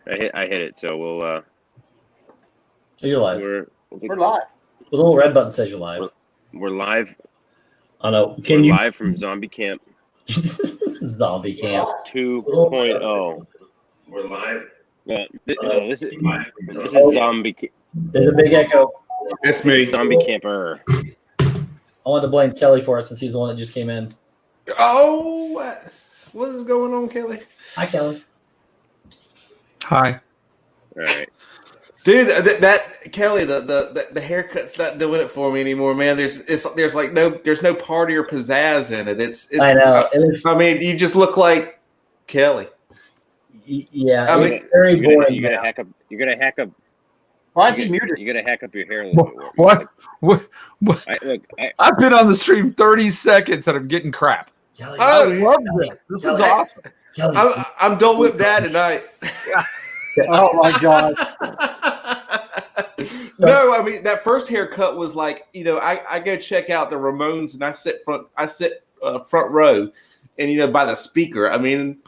I hit it. So we'll. You're live. We're live. The little red button says you're live. We're live. Oh no! We're live from Zombie Camp. Zombie Camp 2.0. We're live. This is Zombie. There's a big echo. It's me. Zombie Camper. I wanted to blame Kelly for it since he's the one that just came in. Oh, what is going on, Kelly? Hi, Kelly. Hi. All right. Dude, that Kelly, the haircut's not doing it for me anymore, man. There's no party or pizzazz in it. I know. I mean, you just look like Kelly. Yeah, I mean, very boring. You're gonna hack up. Why is he muted? You're gonna hack up your hair a little bit more. What? I've been on the stream 30 seconds and I'm getting crap. Kelly, I love this. This is awesome. Kelly, I'm Dole Whip Dad tonight. Oh my god. No, I mean that first haircut was like, I go check out the Ramones and I sit front row, and by the speaker. I mean,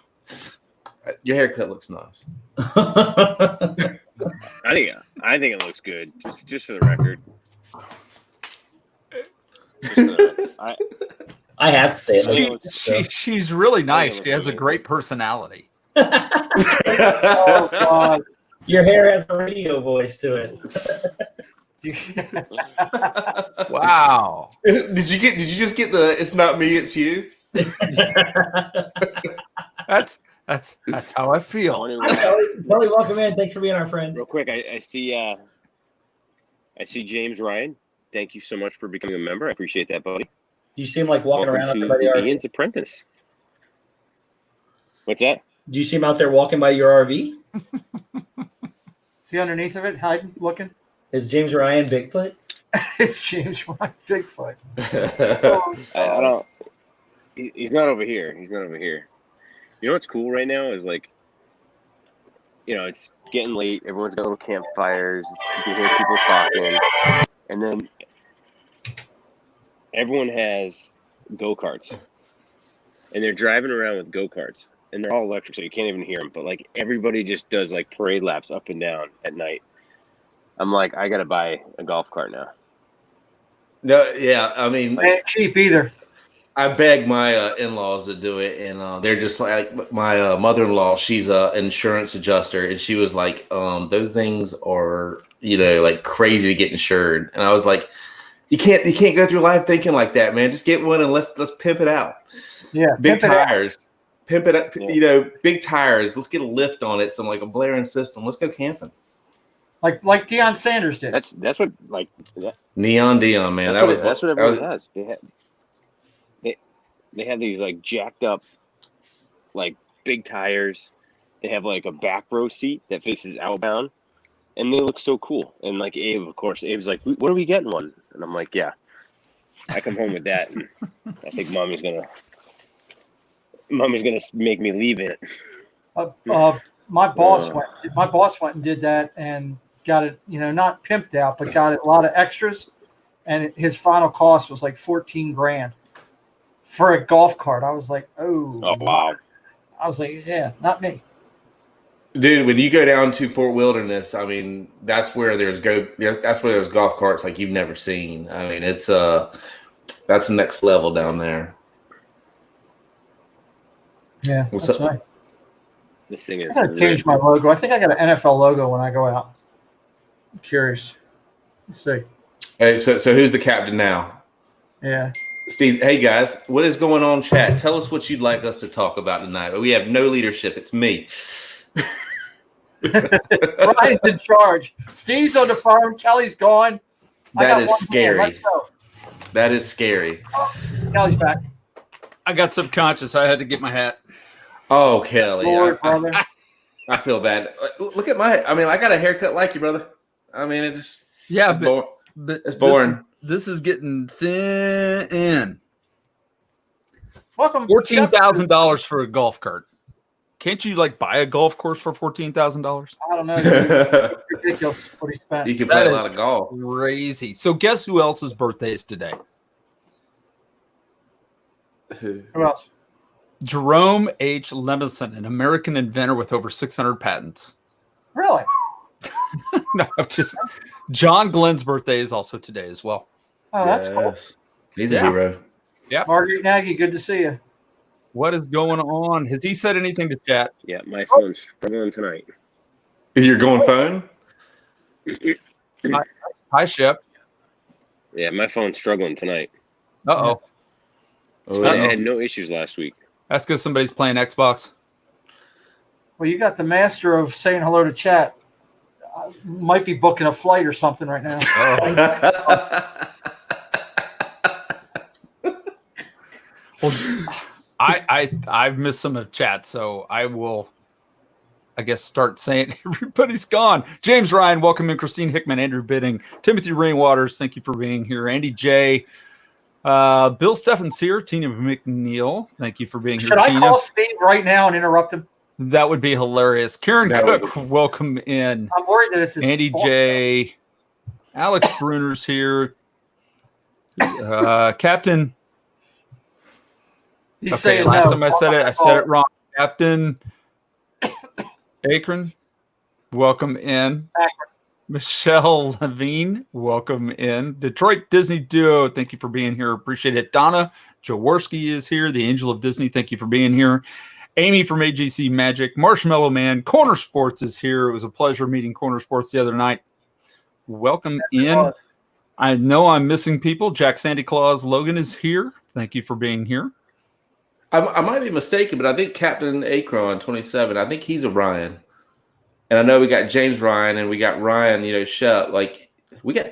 your haircut looks nice. I think it looks good. Just for the record. I have to say it. She's really nice. She has a great personality. Oh god. Your hair has a radio voice to it. Wow. Did you just get the "It's not me, it's you"? That's how I feel. Kelly, welcome in. Thanks for being our friend. Real quick, I see James Ryan. Thank you so much for becoming a member. I appreciate that, buddy. Do you see him like walking around up there by the RV? Ian's apprentice. What's that? Do you see him out there walking by your RV? Is he underneath of it, hiding, looking? Is James Ryan Bigfoot? It's James Ryan Bigfoot. I don't. He's not over here. He's not over here. You know what's cool right now is it's getting late. Everyone's got little campfires. You can hear people talking, and then everyone has go-karts, and they're driving around with go-karts, and they're all electric, so you can't even hear them. But everybody just does parade laps up and down at night. I'm like, I gotta buy a golf cart now. No, yeah, I mean, It ain't cheap either. I begged my in-laws to do it, and they're just like my mother-in-law. She's an insurance adjuster, and she was like, "Those things are, crazy to get insured." And I was like, "You can't go through life thinking like that, man. Just get one and let's pimp it out." Yeah, big tires, pimp it up. Yeah. Big tires. Let's get a lift on it. Some a blaring system. Let's go camping. Like Deion Sanders did. That's what that, Neon Dion, man. That's what everyone has. They have these jacked up big tires. They have a back row seat that faces outbound, and they look so cool. And Abe, of course, Abe's like, "When are we getting one?" And I'm like, "Yeah." I come home with that, and I think mommy's gonna make me leave in it. My boss went and did that and got it, not pimped out, but got a lot of extras, and his final cost was $14,000 for a golf cart. I was like, oh wow. I was like, yeah, not me. Dude, when you go down to Fort Wilderness, I mean, that's where there's golf carts like you've never seen. I mean, it's that's the next level down there. Yeah, What's that's up? right. This thing is. I gotta change my logo. I think I got an NFL logo when I go out. I'm curious. Let's see. Hey, so who's the captain now? Yeah. Steve, hey guys, what is going on, chat? Tell us what you'd like us to talk about tonight. We have no leadership. It's me. Ryan's in charge. Steve's on the farm. Kelly's gone. That is scary. Let's go. That is scary. Kelly's back. I got subconscious. I had to get my hat. Oh, Kelly. Lord, brother. I feel bad. Look at I got a haircut like you, brother. I mean, it just but it's boring. This is getting thin. Welcome. $14,000 for a golf cart. Can't you buy a golf course for $14,000? I don't know. It's ridiculous what he spent. You can play a lot of golf. Crazy. So guess who else's birthday is today? Who else? Jerome H. Levinson, an American inventor with over 600 patents. Really? No, just John Glenn's birthday is also today as well. Oh, that's cool. He's a Yeah. hero. Marguerite Nagy, good to see you. What is going on? Has he said anything to chat? Yeah, my phone's struggling tonight. Is your going phone? Hi, Shep. Yeah, my phone's struggling tonight. Uh-oh. Oh, I yeah. had no issues last week. That's because somebody's playing Xbox. Well, you got the master of saying hello to chat. Might be booking a flight or something right now. Well, I've missed some of chat, so I will, I guess, start saying everybody's gone. James Ryan, welcome in. Christine Hickman, Andrew Bidding, Timothy Rainwaters, thank you for being here. Andy J, Bill Steffens here. Tina McNeil, thank you for being here. Should I Tina, call Steve right now and interrupt him? that would be hilarious. Karen Cook, welcome in. I'm worried that it's his Andy fault. J, Alex Bruner's here. Captain. He's Okay, saying last no. time I said it wrong. Captain Akron, welcome in. Akron. Michelle Levine, welcome in. Detroit Disney Duo, thank you for being here. Appreciate it. Donna Jaworski is here. The Angel of Disney, thank you for being here. Amy from AGC Magic. Marshmallow Man. Corner Sports is here. It was a pleasure meeting Corner Sports the other night. Welcome in. I know I'm missing people. Jack Sandy Claus Logan is here. Thank you for being here. I might be mistaken, but I think Captain Akron 27. I think he's a Ryan, and I know we got James Ryan and we got Ryan. Shep. Like we got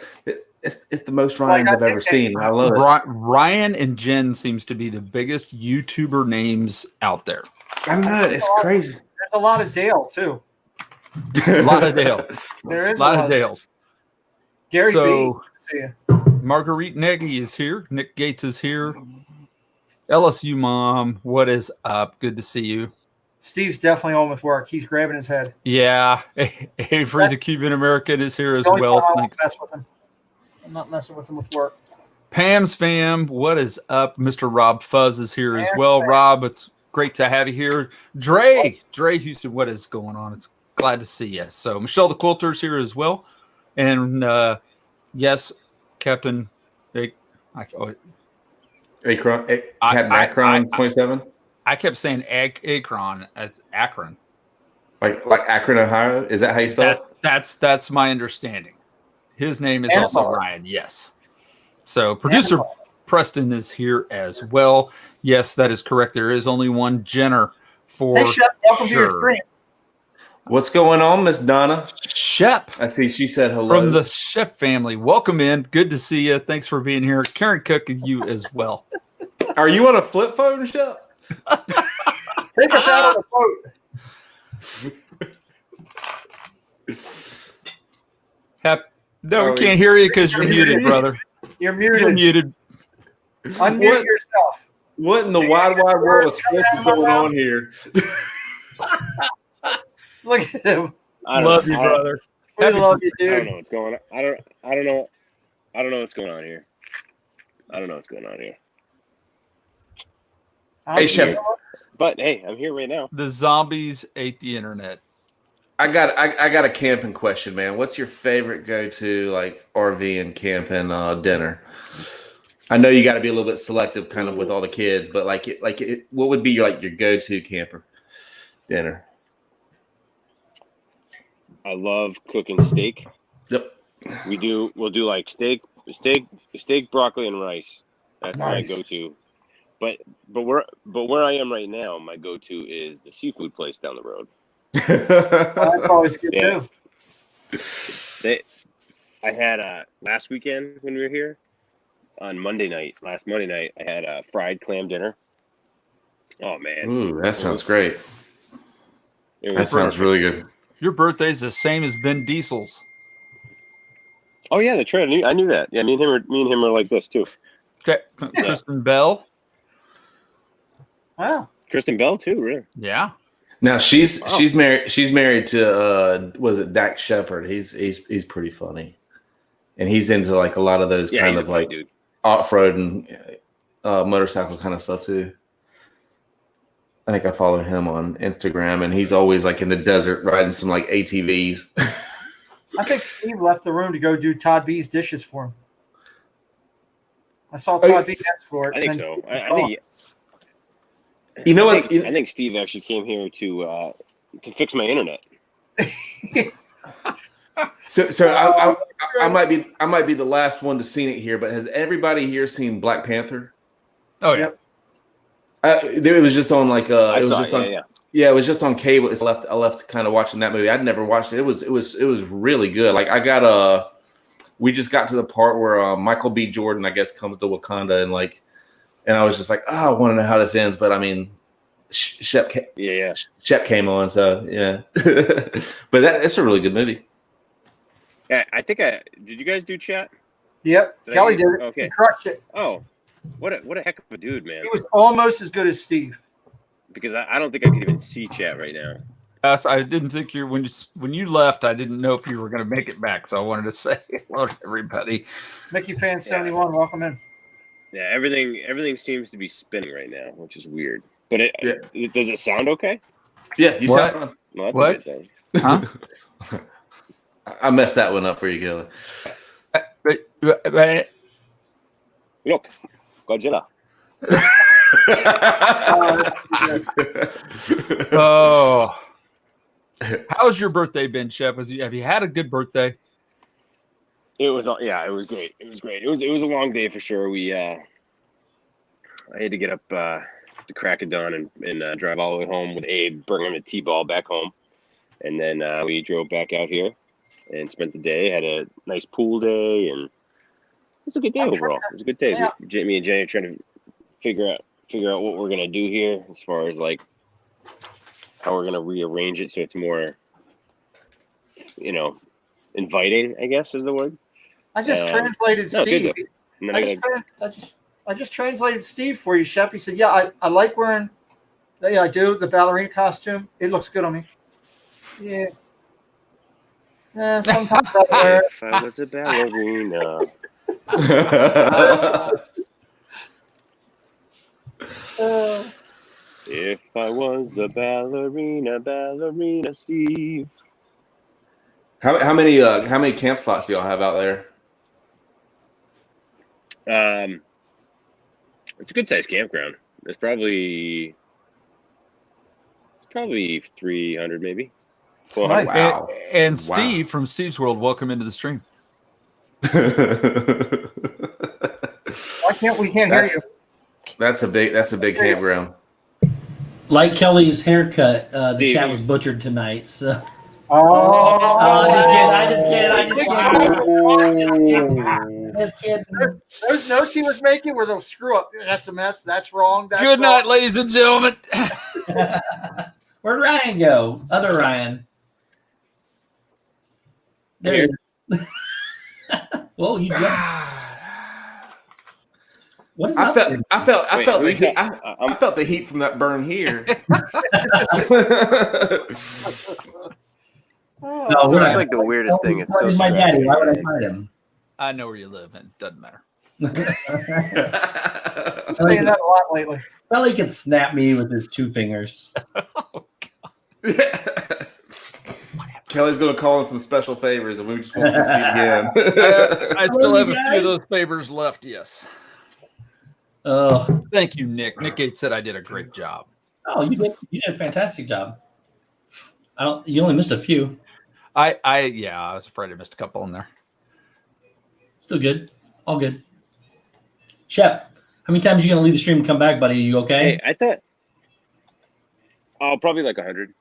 it's the most Ryans I've ever seen. I love it. Ryan and Jen seems to be the biggest YouTuber names out there. I know it's crazy. There's a lot of Dale too. A lot of Dale. There is a lot of Dales. Gary So, B. See you. Marguerite Nagy is here. Nick Gates is here. LSU mom, what is up? Good to see you. Steve's definitely on with work. He's grabbing his head. Yeah. Avery, the Cuban American, is here as The only well. time I won't Thanks. mess with him. I'm not messing with him with work. Pam's fam, what is up? Mr. Rob Fuzz is here as Pam's well. fam. Rob, it's great to have you here. Dre Houston, what is going on? It's glad to see you. So Michelle the Quilter is here as well. And yes, Captain Akron, Captain Akron 27. I kept saying Akron. It's Akron. Like Akron, Ohio. Is that how you spell it? That's my understanding. His name is also Ryan. Yes. So producer Preston is here as well. Yes, that is correct. There is only one Jenner for Hey, Shep, welcome to your sure. stream. What's going on, Miss Donna? Shep I see she said hello. from the Shep family. Welcome in. Good to see you. Thanks for being here. Karen Cook and you as well. Are you on a flip phone, Shep? Take us out on the boat. No, we can't hear you because you're muted, brother. You're muted. You're muted. Unmute yourself. What in the wide world of sports is going on here? Look at him. Love you, brother. We love you, I don't dude. know what's going on. I don't know what's going on here. I don't know what's going on here. Hey, Shep. But hey, I'm here right now. The zombies ate the internet. I got a camping question, man. What's your favorite go-to like RV and camping dinner? I know you got to be a little bit selective, kind of with all the kids, but what would be your go-to camper dinner? I love cooking steak. Yep. We'll do like steak, broccoli, and rice. That's Nice. my go-to. But where I am right now, my go-to is the seafood place down the road. That's always good Yeah. too. I had last weekend when we were here on last Monday night, I had a fried clam dinner. Oh man. Ooh, that sounds great. It That was sounds perfect. really good. Your birthday's the same as Vin Diesel's. Oh yeah, that's right. I knew that. Yeah, me and him are like this too. Okay. Kristen Bell. Wow. Kristen Bell too, really. Yeah. Now she's married. She's married to was it Dax Shepard? He's pretty funny, and he's into like a lot of those Yeah, kind he's of a funny like dude. off-road and motorcycle kind of stuff too. I think I follow him on Instagram, and he's always like in the desert riding some like ATVs. I think Steve left the room to go do Todd B's dishes for him. I saw Todd B ask for it. I think so. I think. You know I what? think Steve actually came here to fix my internet. So I might be the last one to seen it here, but has everybody here seen Black Panther? Oh yeah. It was just on like it was just on cable. I left kind of watching that movie. I'd never watched it. It was really good. Like we just got to the part where Michael B. Jordan, I guess, comes to Wakanda and I was just like, I want to know how this ends. But I mean, Shep came on, so yeah. But it's a really good movie. Yeah, I think did you guys do chat? Yep, Kelly did it. Okay, he crushed it. Oh, what a heck of a dude, man! He was almost as good as Steve. Because I don't think I could even see chat right now. I didn't think when you left, I didn't know if you were going to make it back, so I wanted to say hello to everybody. Mickey Fan 71, welcome in. Yeah, everything seems to be spinning right now, which is weird. But it does it sound okay? Yeah, you sound fine. Well, that's what? a good thing. Huh? I messed that one up for you, Kelly. Look, Godzilla. Oh, how's your birthday been, Shep? Have you had a good birthday? It was great. It was great. It was a long day for sure. I had to get up to crack of dawn and drive all the way home with Abe, bring him a T-ball back home, and then we drove back out here and spent the day. Had a nice pool day, and it was a good day overall. It was a good day. Yeah. Me and Jenny are trying to figure out what we're gonna do here as far as like how we're gonna rearrange it so it's more, inviting, I guess is the word. I just translated Steve. I just translated Steve for you, Shep. He said, "Yeah, I like wearing. Yeah, I do the ballerina costume. It looks good on me. Yeah. Sometimes I wear it. If I was a ballerina." If I was a ballerina Steve. How many camp slots do y'all have out there? It's a good sized campground. It's probably 300 maybe. 400. Wow. And Steve from Steve's World, welcome into the stream. Why can't we hear you? That's a big campground. Like Kelly's haircut, the Steve. chat was butchered tonight. So. I Just kidding. Those notes he was making were the screw up. That's a mess. That's wrong. That's Good wrong. night, ladies and gentlemen. Where'd Ryan go? Other Ryan. There he is. Whoa, you jumped. What is I up there? felt the heat from that burn here. No, So it's like the weirdest thing. It's so Where's my daddy? scratchy. Why would I find him? I know where you live, and it doesn't matter. I'm saying that a lot lately. Well, he can snap me with his two fingers. Kelly's gonna call in some special favors, and we just want to see Steve again. I still have a few of those favors left. Yes. Oh, Thank you, Nick. Nick Gates said I did a great job. oh, you did a fantastic job. You only missed a few. I was afraid I missed a couple in there. Still good. All good. Shep, how many times are you gonna leave the stream and come back, buddy? Are you okay? Hey, I thought. Oh, probably like 100.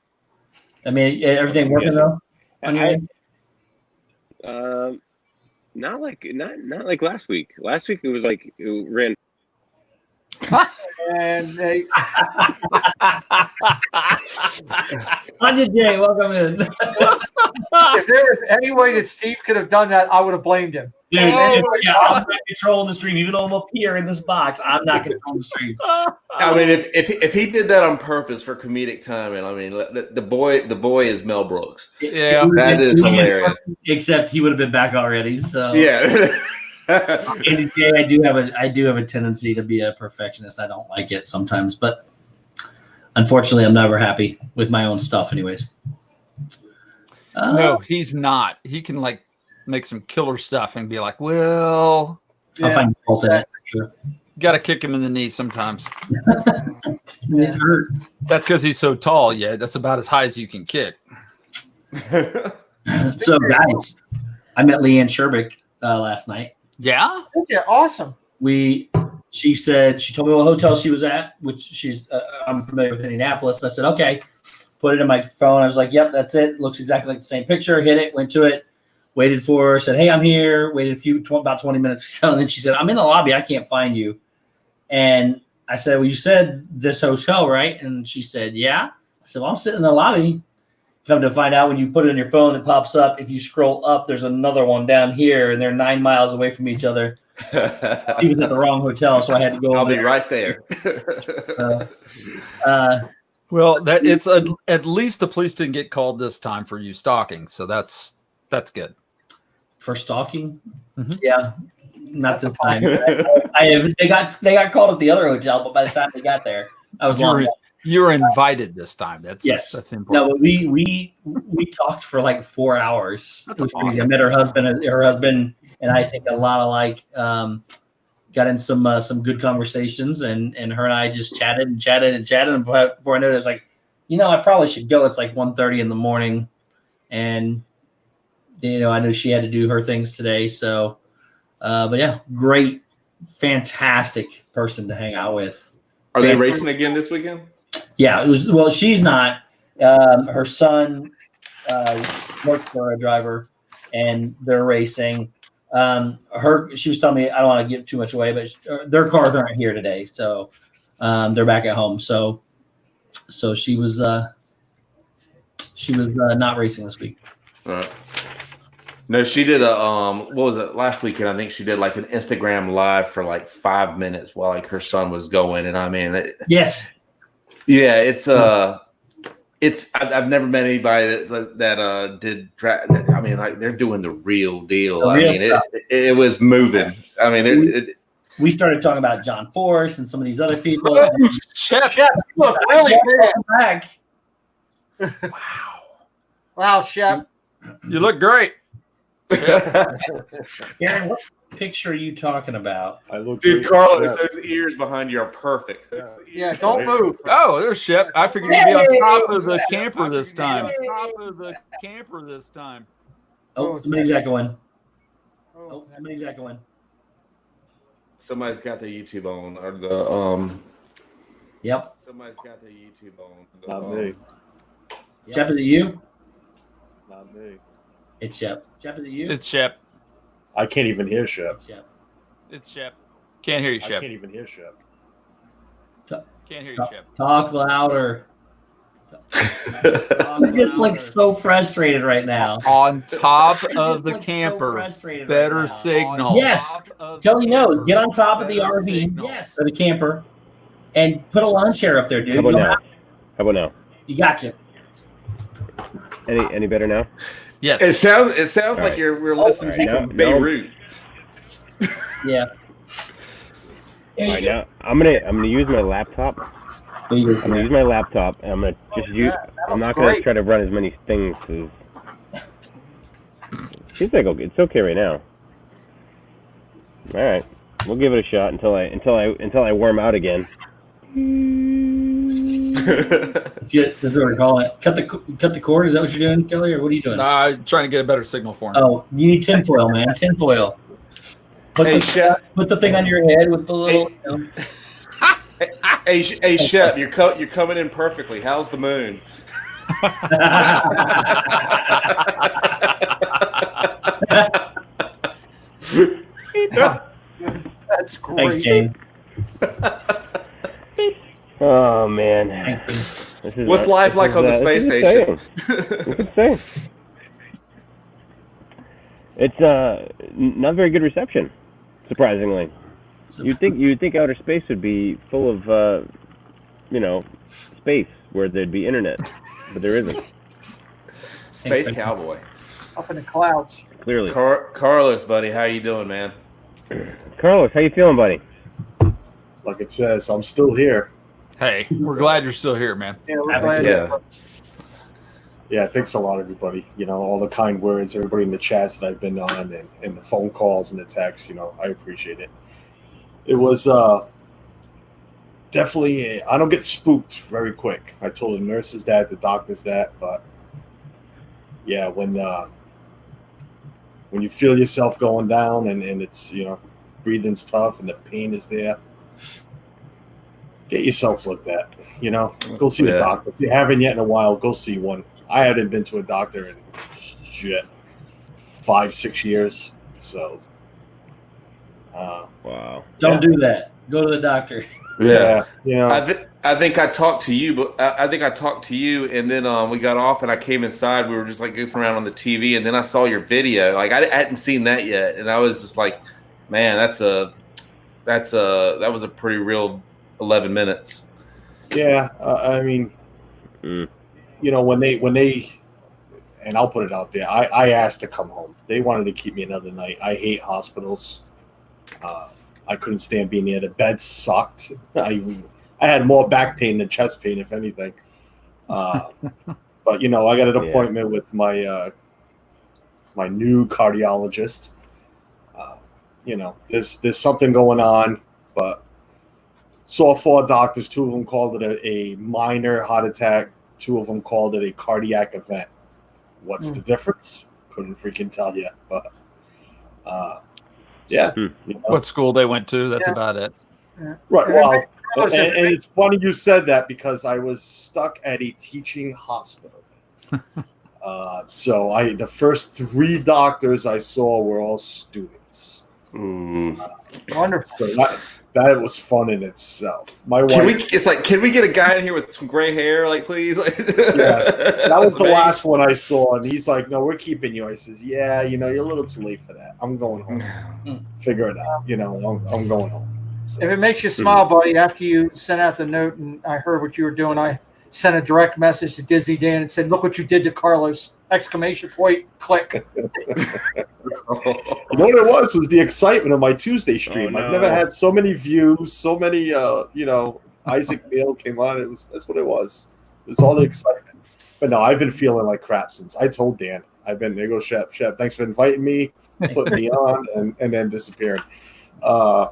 I mean, everything working though? On your end? Not like last week. Last week it was like it ran. And they, Anya J, welcome in. if there was any way that Steve could have done that, I would have blamed him. Dude, I'm not controlling the stream. Even though I'm up here in this box, I'm not controlling the stream. I mean, if he did that on purpose for comedic timing, I mean, the boy is Mel Brooks. Yeah. That is hilarious. Except he would have been back already. So Yeah. Andy J, I do have a tendency to be a perfectionist. I don't like it sometimes, but Unfortunately, I'm never happy with my own stuff, anyways. No, he's not. He can like make some killer stuff and be like, well, I'll find fault in it. Sure. got to kick him in the knee sometimes. It hurts. That's because he's so tall. Yeah, that's about as high as you can kick. So, guys, I met Leanne Sherbick last night. Yeah? Yeah, awesome. She said, she told me what hotel she was at, which she's, I'm familiar with Indianapolis. And I said, okay, put it in my phone. I was like, yep, that's it. Looks exactly like the same picture. Hit it, went to it, waited for her, said, hey, I'm here. Waited about 20 minutes or so. And then she said, I'm in the lobby. I can't find you. And I said, well, you said this hotel, right? And she said, yeah. I said, well, I'm sitting in the lobby. Come to find out, when you put it on your phone, it pops up. If you scroll up, there's another one down here, and they're 9 miles away from each other. She was at the wrong hotel, so I had to go. I'll be right there. Well, that it's at least the police didn't get called this time for you stalking, so that's good. For stalking, Mm-hmm. yeah, not this time. They got called at the other hotel, but by the time they got there, I was long. You were invited this time. That's important. No, but we talked for like 4 hours. That's it was awesome. crazy. I met her husband, and I think a lot of like got in some good conversations, and her and I just chatted. And before I knew it, I was like, I probably should go. It's like 1:30 in the morning, and I knew she had to do her things today. So, but yeah, great, fantastic person to hang out with. Are they racing again this weekend? Yeah, it was. Well, she's not. Her son works for a driver, and they're racing. She was telling me, I don't want to give too much away, but their cars aren't here today, so they're back at home. So she was not racing this week. All right. No, she did what was it last weekend? I think she did like an Instagram live for like 5 minutes while like her son was going, and I mean, yes, yeah, it's I've never met anybody that did drag. I mean, like they're doing the real deal. It was moving. I mean, we started talking about John Force and some of these other people. Shep, Look, really back. Wow, Shep. you look great. Aaron, what picture are you talking about? I look, dude, Carlos, those ears behind you are perfect. Yeah, don't move. Oh, there's Shep. I figured you'd be on top of the camper this time. Oh, somebody's echoing. Somebody's echoing. Somebody's got their YouTube on, or the Yep. Somebody's got their YouTube on. Not me. Shep, is it you? Not me. It's Shep. Shep, is it you? It's Shep. I can't even hear Shep. It's Shep. It's Shep. Can't hear you, I Shep. can't even hear Shep. Can't hear you, Shep. Talk louder. I'm just like so frustrated right now. On top of the Like, so camper. frustrated Better right now. signal. Yes. Kelly knows. Get on top of the Better RV signal. or the camper and put a lawn chair up there, dude. How about now? You got you. Any better now? Yes. It sounds like right. we're listening to you All right, from now- Beirut. Yeah. All right, now I'm gonna use my laptop. I'm gonna use my laptop, and I'm gonna just use. I'm not gonna try to run as many things as. Seems like it's okay right now. All right, we'll give it a shot until I worm out again. That's what we're calling it. Cut the cord. Is that what you're doing, Kelly, or what are you doing? Trying to get a better signal for him. Oh, you need tinfoil, man. Tinfoil. Hey, Shep. Put the thing on your head with the little. Hey, Shep, you're coming in perfectly. How's the moon? That's great. Thanks, James. Oh man, Thanks, James. What's life like on the space station? It's not very good reception, surprisingly. You'd think outer space would be full of space where there'd be internet, but there isn't. Space cowboy. Up in the clouds. Clearly. Carlos, buddy, how you doing, man? Carlos, how you feeling, buddy? Like it says, I'm still here. Hey, we're glad you're still here, man. Yeah, we're glad. Yeah. Yeah, thanks a lot, everybody. All the kind words, everybody in the chats that I've been on, and the phone calls and the texts. I appreciate it. It was definitely. I don't get spooked very quick. I told the nurses that, the doctors that, but yeah, when you feel yourself going down and it's breathing's tough and the pain is there, get yourself looked at. Go see a doctor. If you haven't yet in a while, go see one. I hadn't been to a doctor in 5-6 years. So, Wow. Don't do that. Go to the doctor. Yeah. Yeah. I think I talked to you, but I think I talked to you, and then we got off, and I came inside. We were just like goofing around on the TV, and then I saw your video. Like I hadn't seen that yet, and I was just like, man, that was a pretty real 11 minutes. Yeah. I mean, when they, and I'll put it out there, I asked to come home. They wanted to keep me another night. I hate hospitals. I couldn't stand being there. The bed sucked. I had more back pain than chest pain, if anything. But I got an appointment with my my new cardiologist. There's something going on, but saw 4 doctors. 2 of them called it a minor heart attack. 2 of them called it a cardiac event. What's the difference? Couldn't freaking tell you, but yeah. What school they went to? That's about it. Yeah. Right. Well, and it's funny you said that because I was stuck at a teaching hospital. So the first 3 doctors I saw were all students. Wonderful. So that was fun in itself. My wife. Can we get a guy in here with some gray hair, like please? Yeah, that was the last one I saw, and he's like, "No, we're keeping you." I says, "Yeah, you're a little too late for that. I'm going home. Figure it out. I'm going home." So. If it makes you smile, buddy, after you sent out the note and I heard what you were doing, I sent a direct message to Disney Dan and said, "Look what you did to Carlos!" Exclamation point! Click. What it was the excitement of my Tuesday stream. I've never had so many views, so many. Isaac Neal came on. That's what it was. It was all the excitement. But no, I've been feeling like crap since I told Dan. There goes Shep. Shep, thanks for inviting me, putting me on, and then disappearing. And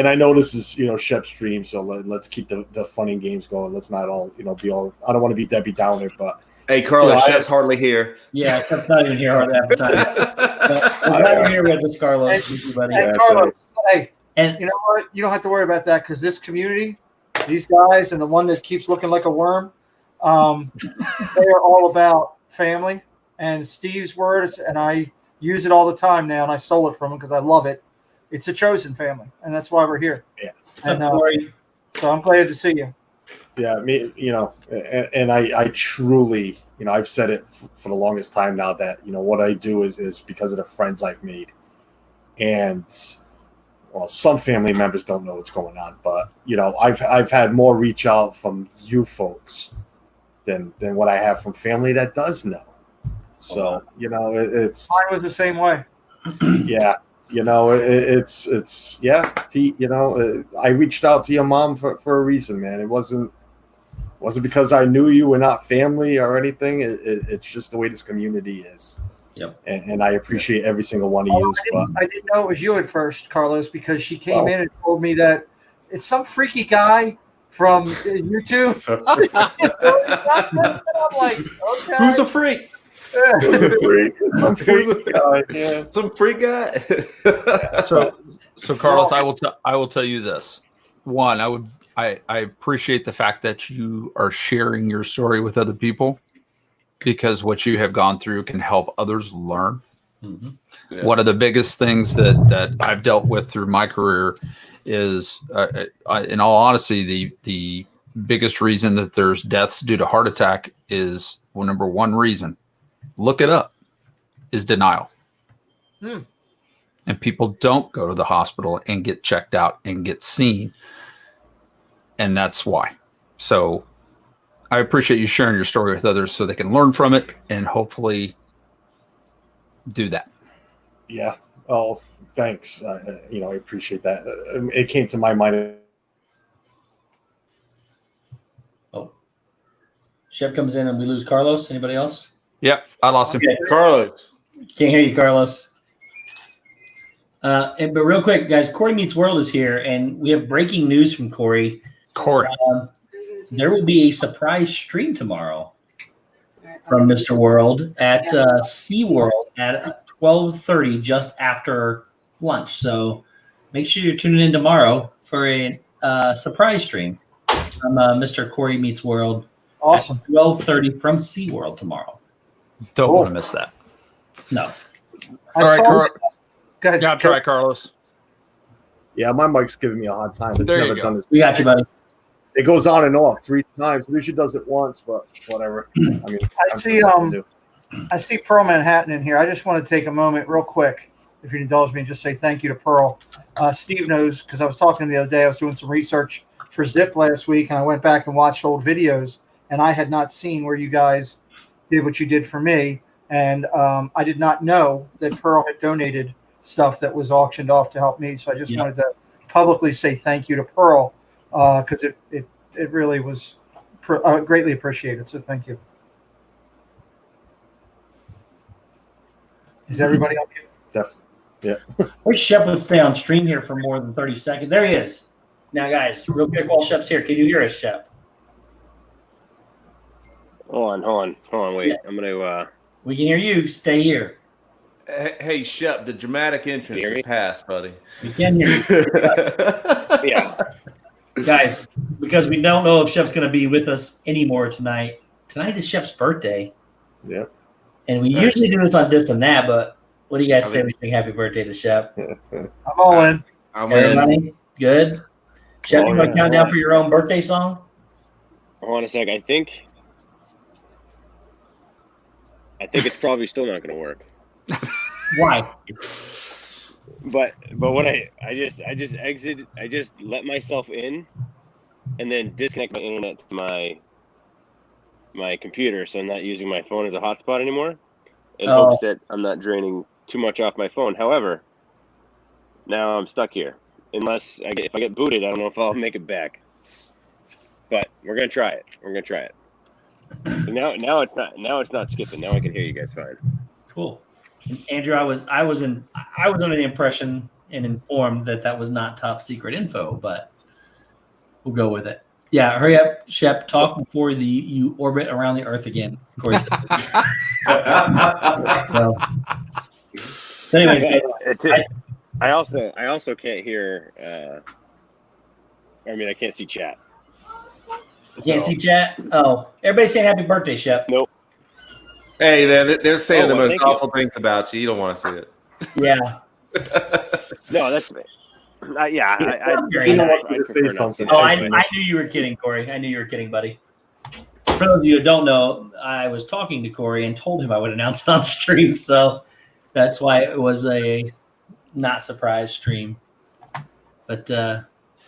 I know this is Shep's stream, so let's keep the fun and games going. Let's not all be all. I don't want to be Debbie Downer, but. Hey, Carlos, Shep's hardly here. Yeah, Shep's not even here half the time. I'm glad you're here with us, Carlos. Thank you, buddy. Hey, Carlos, and you know what? You don't have to worry about that because this community, these guys, and the one that keeps looking like a worm, they are all about family. And Steve's words, and I use it all the time now, and I stole it from him because I love it. It's a chosen family, and that's why we're here. Yeah. And, so I'm glad to see you. Yeah, and I truly, I've said it for the longest time now that, what I do is because of the friends I've made. And, well, some family members don't know what's going on, but, I've had more reach out from you folks than what I have from family that does know. So, it's. Mine was the same way. Yeah. It's Pete, I reached out to your mom for a reason, man. It wasn't because I knew you were not family or anything. It's just the way this community is. Yep. And I appreciate every single one of you. I didn't know it was you at first, Carlos, because she came in and told me that it's some freaky guy from YouTube. I'm like, okay. Who's a freak? Some freak guy. Yeah. Some freak guy. So Carlos, I will tell you this. One, I appreciate the fact that you are sharing your story with other people because what you have gone through can help others learn. Mm-hmm. Yeah. One of the biggest things that I've dealt with through my career is, in all honesty, the biggest reason that there's deaths due to heart attack is number one reason. Look it up, is denial. And people don't go to the hospital and get checked out and get seen. And that's why. So I appreciate you sharing your story with others so they can learn from it and hopefully do that. Yeah. Oh, thanks. I appreciate that. It came to my mind Shep comes in and we lose Carlos. Anybody else? Yep, I lost him. Okay. Carlos. Can't hear you, Carlos. But real quick, guys, Corey Meets World is here, and we have breaking news from Corey. Corey. There will be a surprise stream tomorrow from Mr. World at SeaWorld at 12:30, just after lunch. So make sure you're tuning in tomorrow for a surprise stream from Mr. Corey Meets World. Awesome. 12:30 from SeaWorld tomorrow. Don't want to miss that. No. All right, Go ahead. yeah, try Carlos. Yeah, my mic's giving me a hard time. It's There you never go. done this. We got you, buddy. It goes on and off 3 times. Lucia does it once, but whatever. I mean, I see Pearl Manhattan in here. I just want to take a moment real quick, if you indulge me, and just say thank you to Pearl. Steve knows, because I was talking to him the other day. I was doing some research for Zip last week, and I went back and watched old videos, and I had not seen where you guys did what you did for me. And I did not know that Pearl had donated stuff that was auctioned off to help me. So I just wanted to publicly say thank you to Pearl, because it really was greatly appreciated. So thank you. Is everybody on mute? definitely. Yeah. Wish Shep would stay on stream here for more than 30 seconds. There he is. Now, guys, real quick while Shep's here, can you hear us, Shep? Hold on. Wait, Yeah. I'm gonna. We can hear you. Stay here. Hey, Shep, the dramatic entrance Hear me? is past, buddy. We can hear you. Yeah. Guys, because we don't know if Shep's going to be with us anymore tonight. Tonight is Shep's birthday. Yeah. And we usually do this on this and that, but what do you guys say we sing happy birthday to Shep? I'm all in. I'm in. Everybody? Good? Shep, you want to count down for your own birthday song? Hold on a sec. I think it's probably still not gonna work. Why? But what I just exited. I just let myself in, and then disconnect my internet to my computer, so I'm not using my phone as a hotspot anymore, in hopes that I'm not draining too much off my phone. However, now I'm stuck here. If I get booted, I don't know if I'll make it back. But we're gonna try it. Now it's not skipping. Now I can hear you guys fine. Cool. Andrew, I was under the impression and informed that was not top secret info, but we'll go with it. Yeah, hurry up, Shep. Talk before you orbit around the Earth again. Corey said. So, anyways, I also can't hear. I can't see chat. you can't see chat. Oh, everybody say happy birthday, Shep. Nope. Hey, man, they're saying the most thank awful things about you. You don't want to see it. Yeah. No, that's me. Yeah, I Say something. Oh, I knew you were kidding, Corey. I knew you were kidding, buddy. For those of you who don't know, I was talking to Corey and told him I would announce it on stream, so that's why it was a not surprise stream. But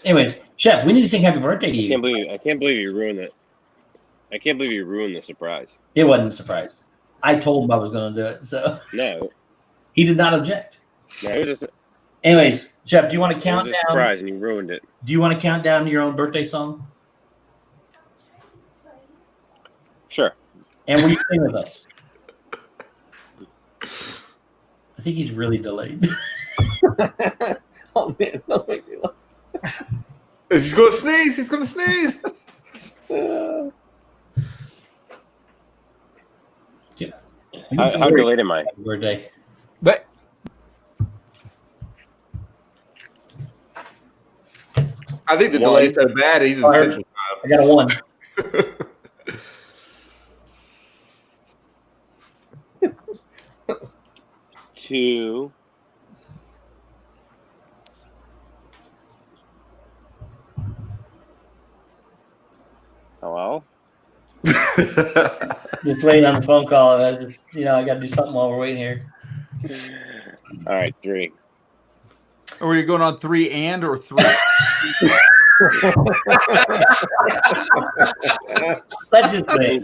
anyways, Shep, we need to sing happy birthday to you. I can't believe you ruined it. I can't believe you ruined the surprise. It wasn't a surprise. I told him I was going to do it, so No, he did not object. it was Anyways, Shep, do you want to count a down? surprise, and you ruined it. Do you want to count down your own birthday song? Sure. And will you sing with us? I think he's really delayed. Oh man, don't make me laugh. He's going to sneeze. He's going to sneeze. How delayed am I? Birthday. But I think the delay's so bad. He's in Central I got a 1. Two. Hello? Just waiting on the phone call. I got to do something while we're waiting here. All right, 3. are we going on 3 and or 3? Let's just say.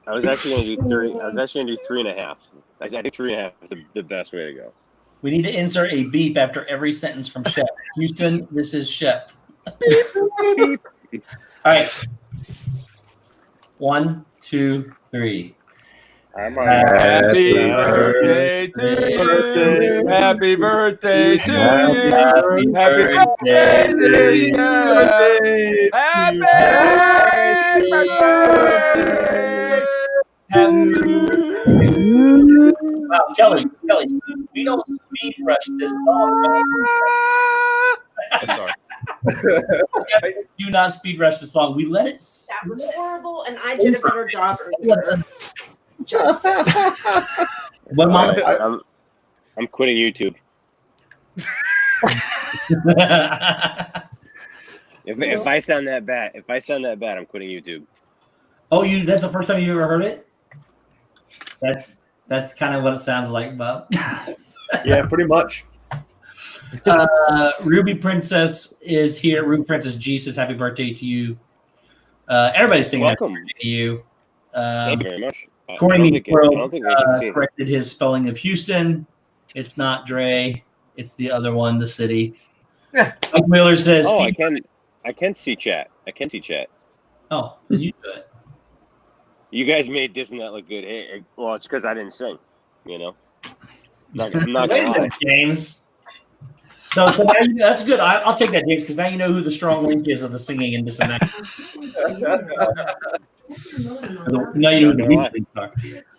I was actually going to do 3. I was actually going to do 3.5. I think 3.5 is the best way to go. We need to insert a beep after every sentence from Shep. Houston, this is Shep. All right. 1, 2, 3. Happy birthday to you. Happy birthday to you. Happy birthday, dear Shep. Happy birthday. Wow, Kelly, we don't speed rush this song. I'm sorry. Do not speed rush this song. We let it. That was horrible, and I did a better job earlier. Just What, Mom? I'm quitting YouTube. If I sound that bad, I'm quitting YouTube. Oh, that's the first time you ever heard it? That's kind of what it sounds like, Bob. Yeah, pretty much. Ruby Princess is here. Ruby Princess G says happy birthday to you. Everybody's singing happy Welcome. birthday to you. Thank you very much. Corey I don't Meets think we can see it. corrected his spelling of Houston. It's not Dre. It's the other one, the city. Yeah. Mike Wheeler says, Oh, Steve- I can see chat. Oh, then you do it. You guys made this and that look good. Hey, well, it's because I didn't sing. You know, I'm not gonna lie. James. So now that's good. I'll take that, James, because now you know who the strong link is of the singing and this and that. Now you know who the weak links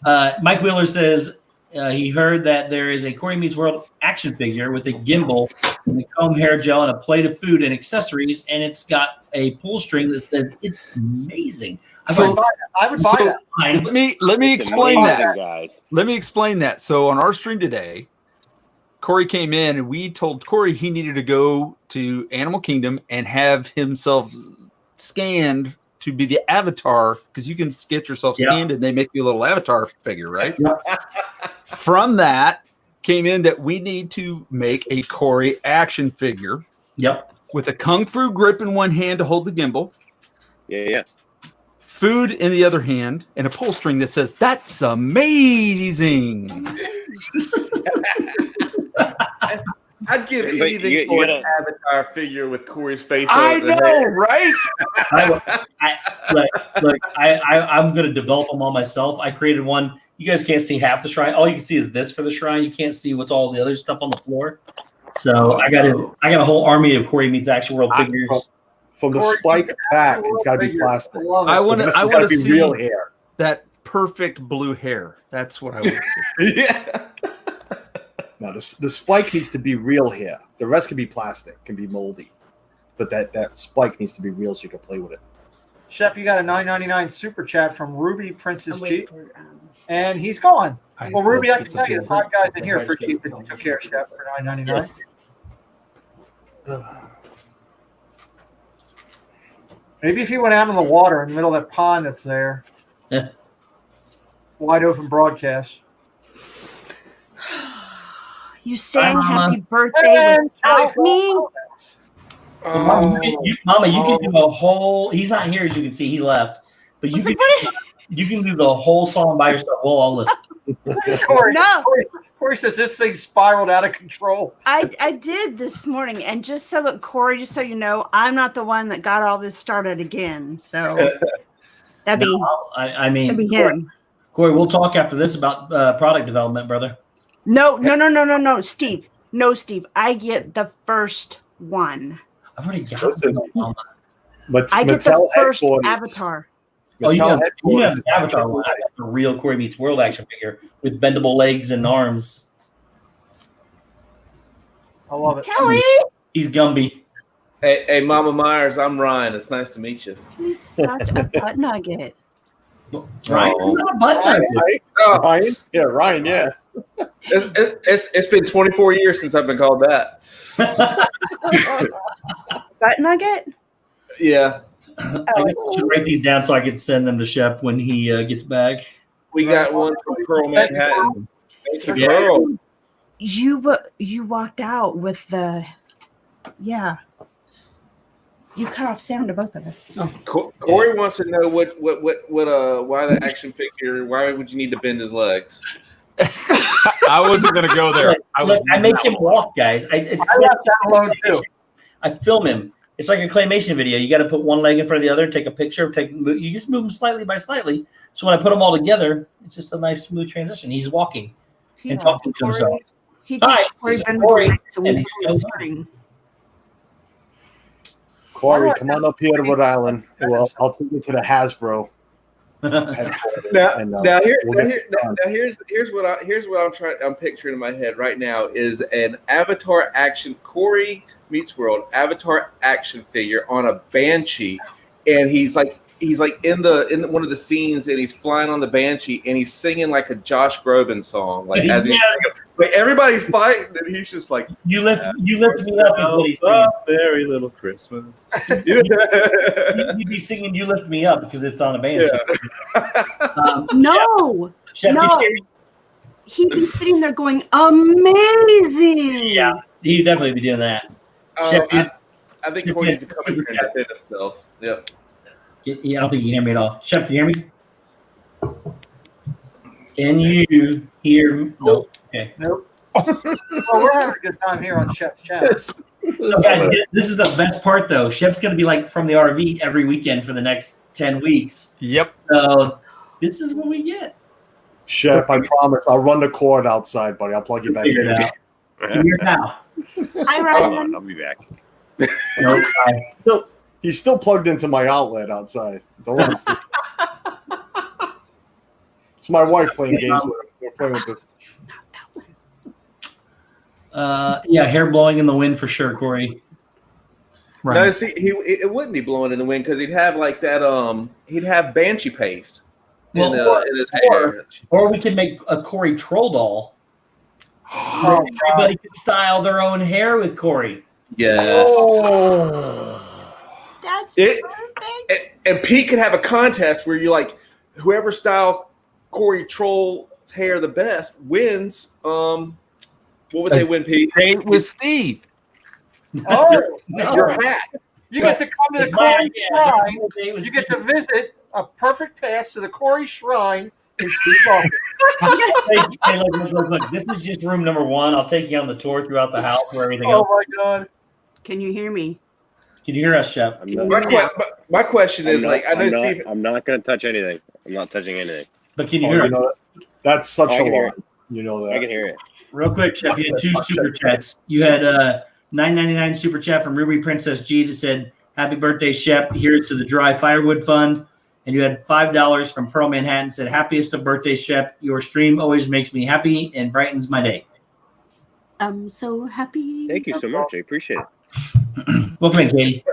are. Mike Wheeler says he heard that there is a Corey Meets World action figure with a gimbal and a comb hair gel and a plate of food and accessories, and it's got a pull string that says it's amazing. I would buy that. Let me It's explain amazing, that. guys. Let me explain that. So on our stream today, Corey came in and we told Corey he needed to go to Animal Kingdom and have himself scanned to be the avatar, because you can get yourself scanned and they make you a little avatar figure, right? From that came in that we need to make a Corey action figure. Yep. With a kung fu grip in one hand to hold the gimbal, Yeah. food in the other hand, and a pull string that says, "That's amazing." I'd give But anything you for gotta- an avatar figure with Corey's face I on it. know, right? I'm going to develop them all myself. I created one. You guys can't see half the shrine. All you can see is this for the shrine. You can't see what's all the other stuff on the floor. So I got a whole army of Corey Meets Action World figures. From the Corey, spike back, it's got to be plastic. I want The rest to has gotta be see real hair. that perfect blue hair. That's what I want to see. Yeah. No, the spike needs to be real hair. The rest can be plastic, can be moldy, but that spike needs to be real so you can play with it. Shep, you got a $9.99 super chat from Ruby Princess I'm G, waiting for, and he's gone. Well, Ruby, I can It's tell a you, the good 5 guys in one. here appreciate that you took care of Shep for $9.99. Yes. Maybe if you went out in the water in the middle of that pond that's there, Yeah. wide open broadcast. you sang Mama. happy birthday without me. Mama, you can do a whole. He's not here, as you can see. He left, but you Was can, like, you can do the whole song by yourself. We'll all listen. Corey, No. Corey says this thing spiraled out of control. I did this morning, and just so that Corey, just so you know, I'm not the one that got all this started again. So that'd be I mean, that'd be him. Corey, we'll talk after this about product development, brother. No, Steve. No, Steve. I get the first one. I've already got Listen. one. But I get the Mattel first headquarters- avatar. Oh, you Mattel have headquarters the Avatar one. I got the real Corey Meets World action figure with bendable legs and arms. I love it. Kelly, He's Gumby. Hey, Mama Myers, I'm Ryan. It's nice to meet you. he's such a butt nugget. Right? Oh. Not a button. Right? Ryan? Yeah, Ryan, yeah. It's been 24 years since I've been called that. Butt nugget? Yeah. I guess I should write these down so I can send them to Shep when he gets back. We got one from Pearl Manhattan. Thank you, Yeah. Pearl. You walked out with the You cut off sound to both of us. Corey wants to know why the action figure, why would you need to bend his legs? I wasn't going to go there. I make him walk, guys. I left that alone too. I film him. It's like a claymation video. You got to put one leg in front of the other, take a picture, you just move them slightly by slightly. So when I put them all together, it's just a nice smooth transition. He's walking and talking to himself. Hi, it's Corey. Corey, come on up here to Rhode Island. Well, I'll take you to the Hasbro. Here's what I'm picturing in my head right now is an Avatar action Corey Meets World Avatar action figure on a Banshee, and he's like in one of the scenes, and he's flying on the Banshee, and he's singing like a Josh Groban song, like as he's like everybody's fighting, and he's just like you lift me up is what he's singing. Very little Christmas. You'd be singing "You Lift Me Up" because it's on a Banshee. Yeah. No, Shep, he'd be sitting there going, "Amazing!" Yeah, he'd definitely be doing that. I think Corey needs to come in here and defend himself. Yep. Yeah, I don't think you can hear me at all. Shep, can you hear me? Can you hear me? Nope. Okay. Nope. Well, we're having a good time here on Shep's channel. So guys, this is the best part, though. Shep's going to be like from the RV every weekend for the next 10 weeks. Yep. So this is what we get. Shep, I promise. I'll run the cord outside, buddy. I'll plug you back in. Can you hear now? Hi, Ryan. I'll be back. Nope. He's still plugged into my outlet outside. Don't let him. It's my wife playing games with him. We're playing with the. Yeah, hair blowing in the wind for sure, Corey. Right. No, see, it wouldn't be blowing in the wind because he'd have like that. He'd have Banshee paste in his hair. Or we could make a Corey troll doll. Everybody could style their own hair with Corey. Yes. Oh. That's perfect. And Pete could have a contest where you like whoever styles Corey Troll's hair the best wins. What would they win, Pete? Date with Steve. Oh, your hat. You get to come to the Corey Shrine. You get to visit a perfect pass to the Corey Shrine in Steve Ballmer. Hey, look. This is just room number 1. I'll take you on the tour throughout the house where everything else. Oh my God! Can you hear me? Can you hear us, Shep? My question is Steve. I'm not going to touch anything. I'm not touching anything. But can you hear it? That's such a lot. You know that. I can hear it. Real quick, Shep, you had 2 super chats. You had $9.99 super chat from Ruby Princess G that said, "Happy birthday, Shep. Here's to the Dry Firewood Fund." And you had $5 from Pearl Manhattan said, "Happiest of birthdays, Shep. Your stream always makes me happy and brightens my day." I'm so happy. Thank you so much. I appreciate it. Welcome in, Katie.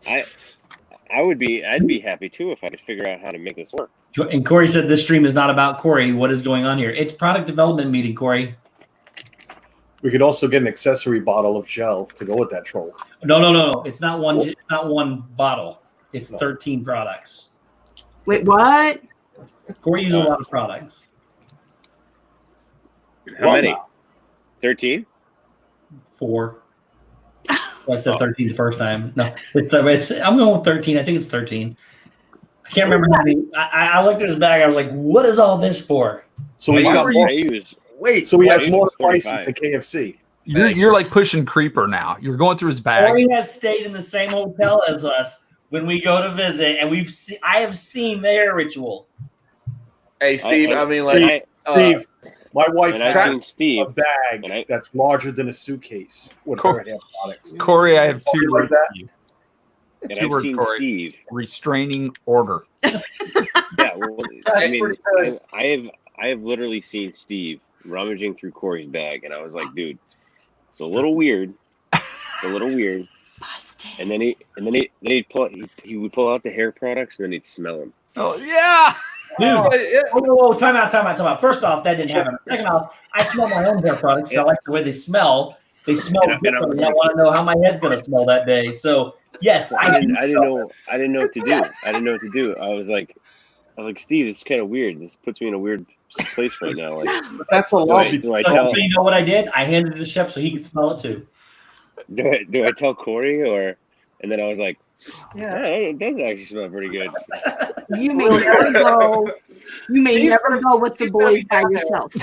I'd be happy too if I could figure out how to make this work. And Corey said this stream is not about Corey. What is going on here? It's product development meeting, Corey. We could also get an accessory bottle of gel to go with that troll. No. It's not one. It's not one bottle. It's 13 products. Wait, what? Corey uses a lot of products. How many? 13? 4. I said 13 the first time. No, I'm going with 13. I think it's 13. I can't remember how many. I looked at his bag. I was like, "What is all this for?" So he's got more. So he has more spices than KFC. You're like pushing Creeper now. You're going through his bag. Corey has stayed in the same hotel as us when we go to visit, and I have seen their ritual. Hey, Steve. Steve. My wife has a bag that's larger than a suitcase with her hair products. Corey, I have 2 words for you. And I've seen Corey. Steve. Restraining order. Yeah, well, I have literally seen Steve rummaging through Corey's bag, and I was like, dude, it's a little weird. It's a little weird. Busted. And then he would pull out the hair products, and then he'd smell them. Oh yeah. Dude, time out. First off, that didn't happen. Second off, I smell my own hair products. I like the way they smell. They smell differently. I want to know how my head's going to smell that day. So yes, I didn't know what to do. I didn't know what to do. I was like, Steve, it's kind of weird. This puts me in a weird place right now. Like, that's a lot. You know what I did? I handed it to Shep so he could smell it too. Do I tell Corey or? And then I was like, yeah, it does actually smell pretty good. You may never go. You may never go with the boys by yourself.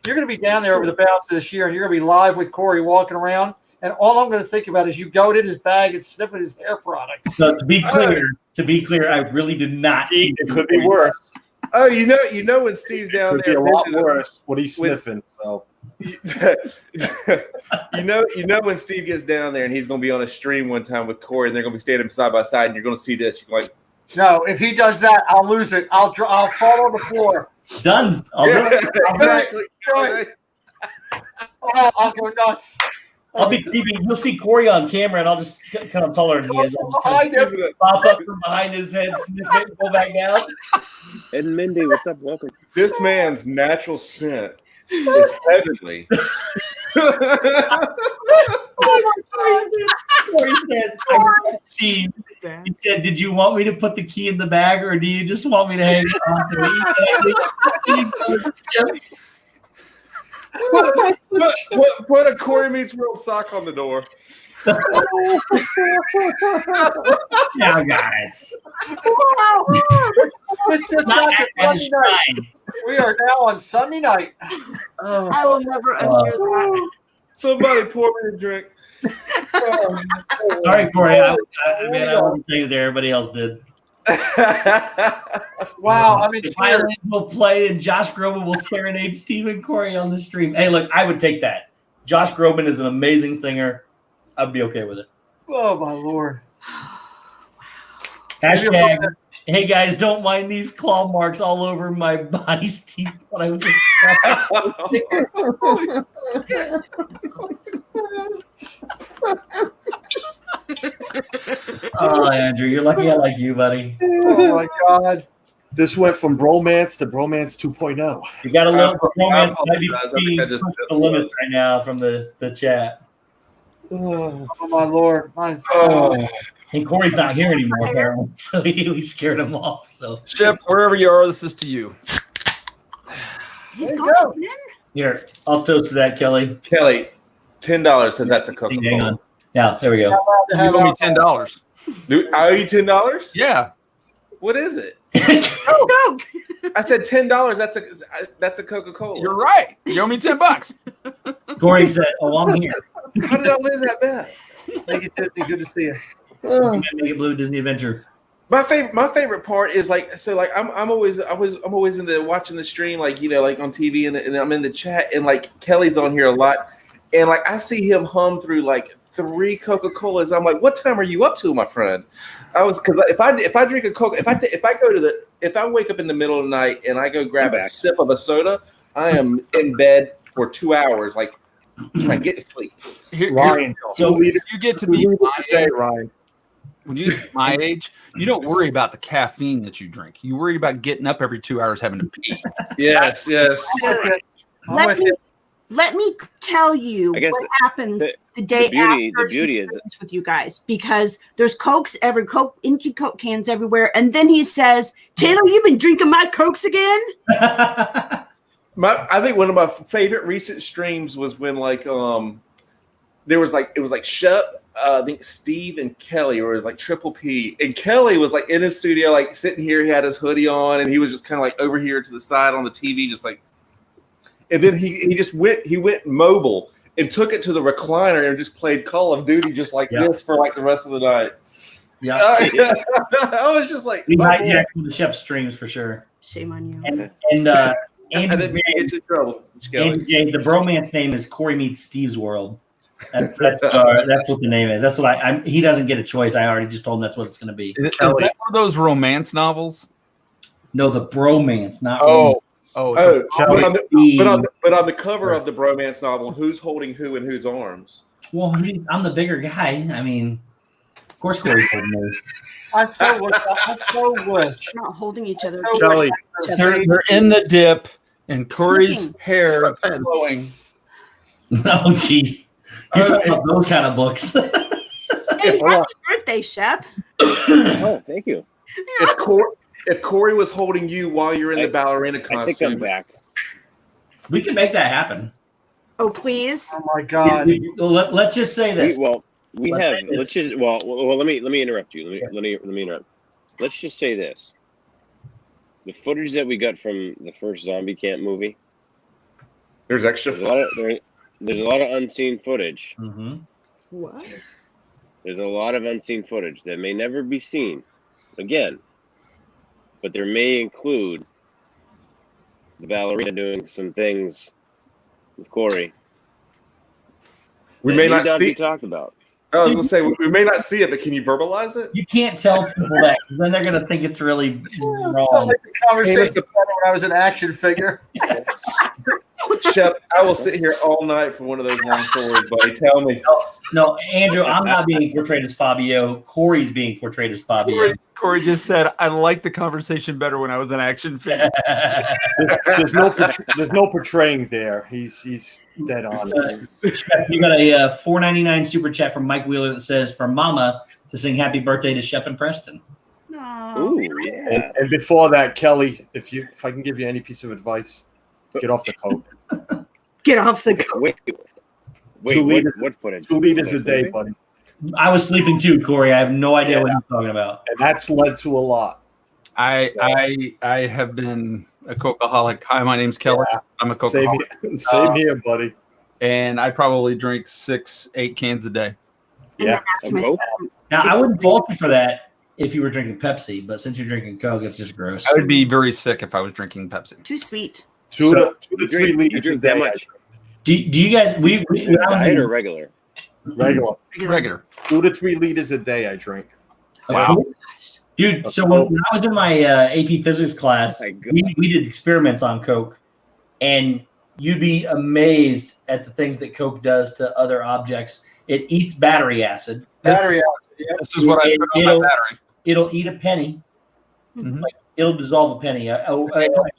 you're going to be down there over the balance of this year, and you're going to be live with Corey walking around, and all I'm going to think about is you going in his bag and sniffing his hair products. So to be clear, I really did not. It could be worse. Oh, you know when Steve's down Could there, be a lot visiting- worse what he's sniffing. So you know when Steve gets down there and he's going to be on a stream one time with Corey, and they're going to be standing side by side, and you're going to see this. You're like, No, if he does that, I'll lose it. I'll fall on the floor. Done. I'll do it. exactly. Right. Oh, I'll go nuts. I'll be creeping. You'll see Corey on camera, and I'll just kind of taller than he is. I'll just Behind kind him. of pop up from behind his head, sniff it, and go back down. Ed and Mindy, what's up? Welcome. This man's natural scent is heavenly. Corey said, Steve, he said, did you want me to put the key in the bag, or do you just want me to hang it on to it? Put a Corey Meets World sock on the door. Now, guys. This just Not got to at Sunday night. shrine. We are now on Sunday night. I will never undo that. Somebody pour me a drink. Sorry, Corey. I wasn't saying that everybody else did. Wow, I'm in The tears. violins will play and Josh Groban will serenade Steve and Corey on the stream. Hey, look, I would take that. Josh Groban is an amazing singer. I'd be okay with it. Oh my Lord. Hashtag, hey guys, don't mind these claw marks all over my body, Steve. But I was just oh, Andrew, you're lucky I like you, buddy. Oh my God. this went from bromance to bromance 2.0. You got a little romance might be apologize. I think I just pushed did the slow. limit right now from the chat. Oh my Lord. Mine's And Corey's not here anymore, apparently, so we scared him off. So Shep, wherever you are, this is to you. He's There you gone. go. Man. here, I'll toast to that, Kelly. Kelly, $10 says that's a Hang Coca-Cola. on. Yeah, there we go. allowed to You have owe me alcohol. $10. Dude, I owe you $10? Yeah. What is it? No. I said $10. That's a Coca-Cola. You're right. You owe me $10. Corey said, "Oh, I'm here." How did I lose that bet? Thank you, Disney. Good to see you. Make it Blue Disney Adventure. My favorite part is I'm always in the watching the stream like on TV and I'm in the chat and like Kelly's on here a lot and like I see him hum through like 3 Coca-Colas. I'm like, what time are you up to, my friend? Because if I drink a Coca, if I wake up in the middle of the night and I go grab a sip of a soda, I am in bed for 2 hours, like trying to get to sleep. Ryan, So you get to be my today, age, Ryan. when you get my age, you don't worry about the caffeine that you drink. You worry about getting up every 2 hours having to pee. Yes. I'm with you. Let me tell you I guess what happens the- the day the after beauty he is drinks with you guys, because there's empty Coke cans everywhere, and then he says, "Taylor, you've been drinking my Cokes again." I think one of my favorite recent streams was when it was like Shep, I think Steve and Kelly, or it was like Triple P, and Kelly was like in his studio, like sitting here, he had his hoodie on, and he was just kind of like over here to the side on the TV, just like, and then he went mobile and took it to the recliner and just played Call of Duty just like this for like the rest of the night. Yeah, I was just like, we hijacked the Shep streams for sure. Shame on you. And I didn't mean to get you in trouble, Kelly. the bromance name is Corey Meets Steve's World. That's what the name is. That's what he doesn't get a choice. I already just told him that's what it's going to be. Is that one of those romance novels? No, the bromance, not Oh, Oh, Kelly. but on the cover of the bromance novel, who's holding who in whose arms? Well, I'm the bigger guy. I mean, of course, Corey's holding me. I so wish. We're not holding each other. So Kelly, they're in the dip, and Corey's Sniffing. hair is flowing. Oh, jeez. You're talking about those kind of books. Hey, happy birthday, Shep. Oh, thank you. If Corey was holding you while you're in the ballerina I think I'm costume, back. We can make that happen. Oh, please. Oh my God. Let's just say this. We Let's have. say this. Let's just. Well. Let me interrupt you. Let me interrupt. Let's just say this. The footage that we got from the first zombie camp movie. There's extra. There's a lot of unseen footage. Mm-hmm. What? There's a lot of unseen footage that may never be seen again, but there may include the ballerina doing some things with Corey. We that may need not be see. talked about. I was gonna say we may not see it, but can you verbalize it? You can't tell people that because then they're gonna think it's really I wrong. like the conversation when I was an action figure. Shep, I will sit here all night for one of those long stories, buddy. Tell me. No, Andrew, I'm not being portrayed as Fabio. Corey's being portrayed as Fabio. Corey just said, "I like the conversation better when I was an action figure." There's no portraying there. He's dead on. You got a $4.99 super chat from Mike Wheeler that says, "For Mama to sing Happy Birthday to Shep and Preston." No. Ooh, yeah. And before that, Kelly, if I can give you any piece of advice, get off the coke. Get off the go. Wait, 2 liters, what footage? 2 liters a day, buddy. I was sleeping too, Corey. I have no idea what you're talking about. And that's led to a lot. I have been a cokeaholic. Hi, my name's Kelly. Yeah. I'm a Same cokeaholic, Same here, buddy. and I probably drink 6-8 cans a day. Yeah. That's my Coke? son. Now, I wouldn't fault you for that if you were drinking Pepsi, but since you're drinking Coke, it's just gross. I would be very sick if I was drinking Pepsi. Too sweet. 2 to 3 You liters a drink that day. much? Do you guys? We Diet or regular? Regular. Regular. 2 to 3 liters a day I drink. Wow. Dude, so when I was in my AP physics class, Oh my God. we did experiments on Coke, and you'd be amazed at the things that Coke does to other objects. It eats battery acid. Battery acid. Yeah. This is what I put on my battery. It'll eat a penny. Mhm. Like it'll dissolve a penny. I don't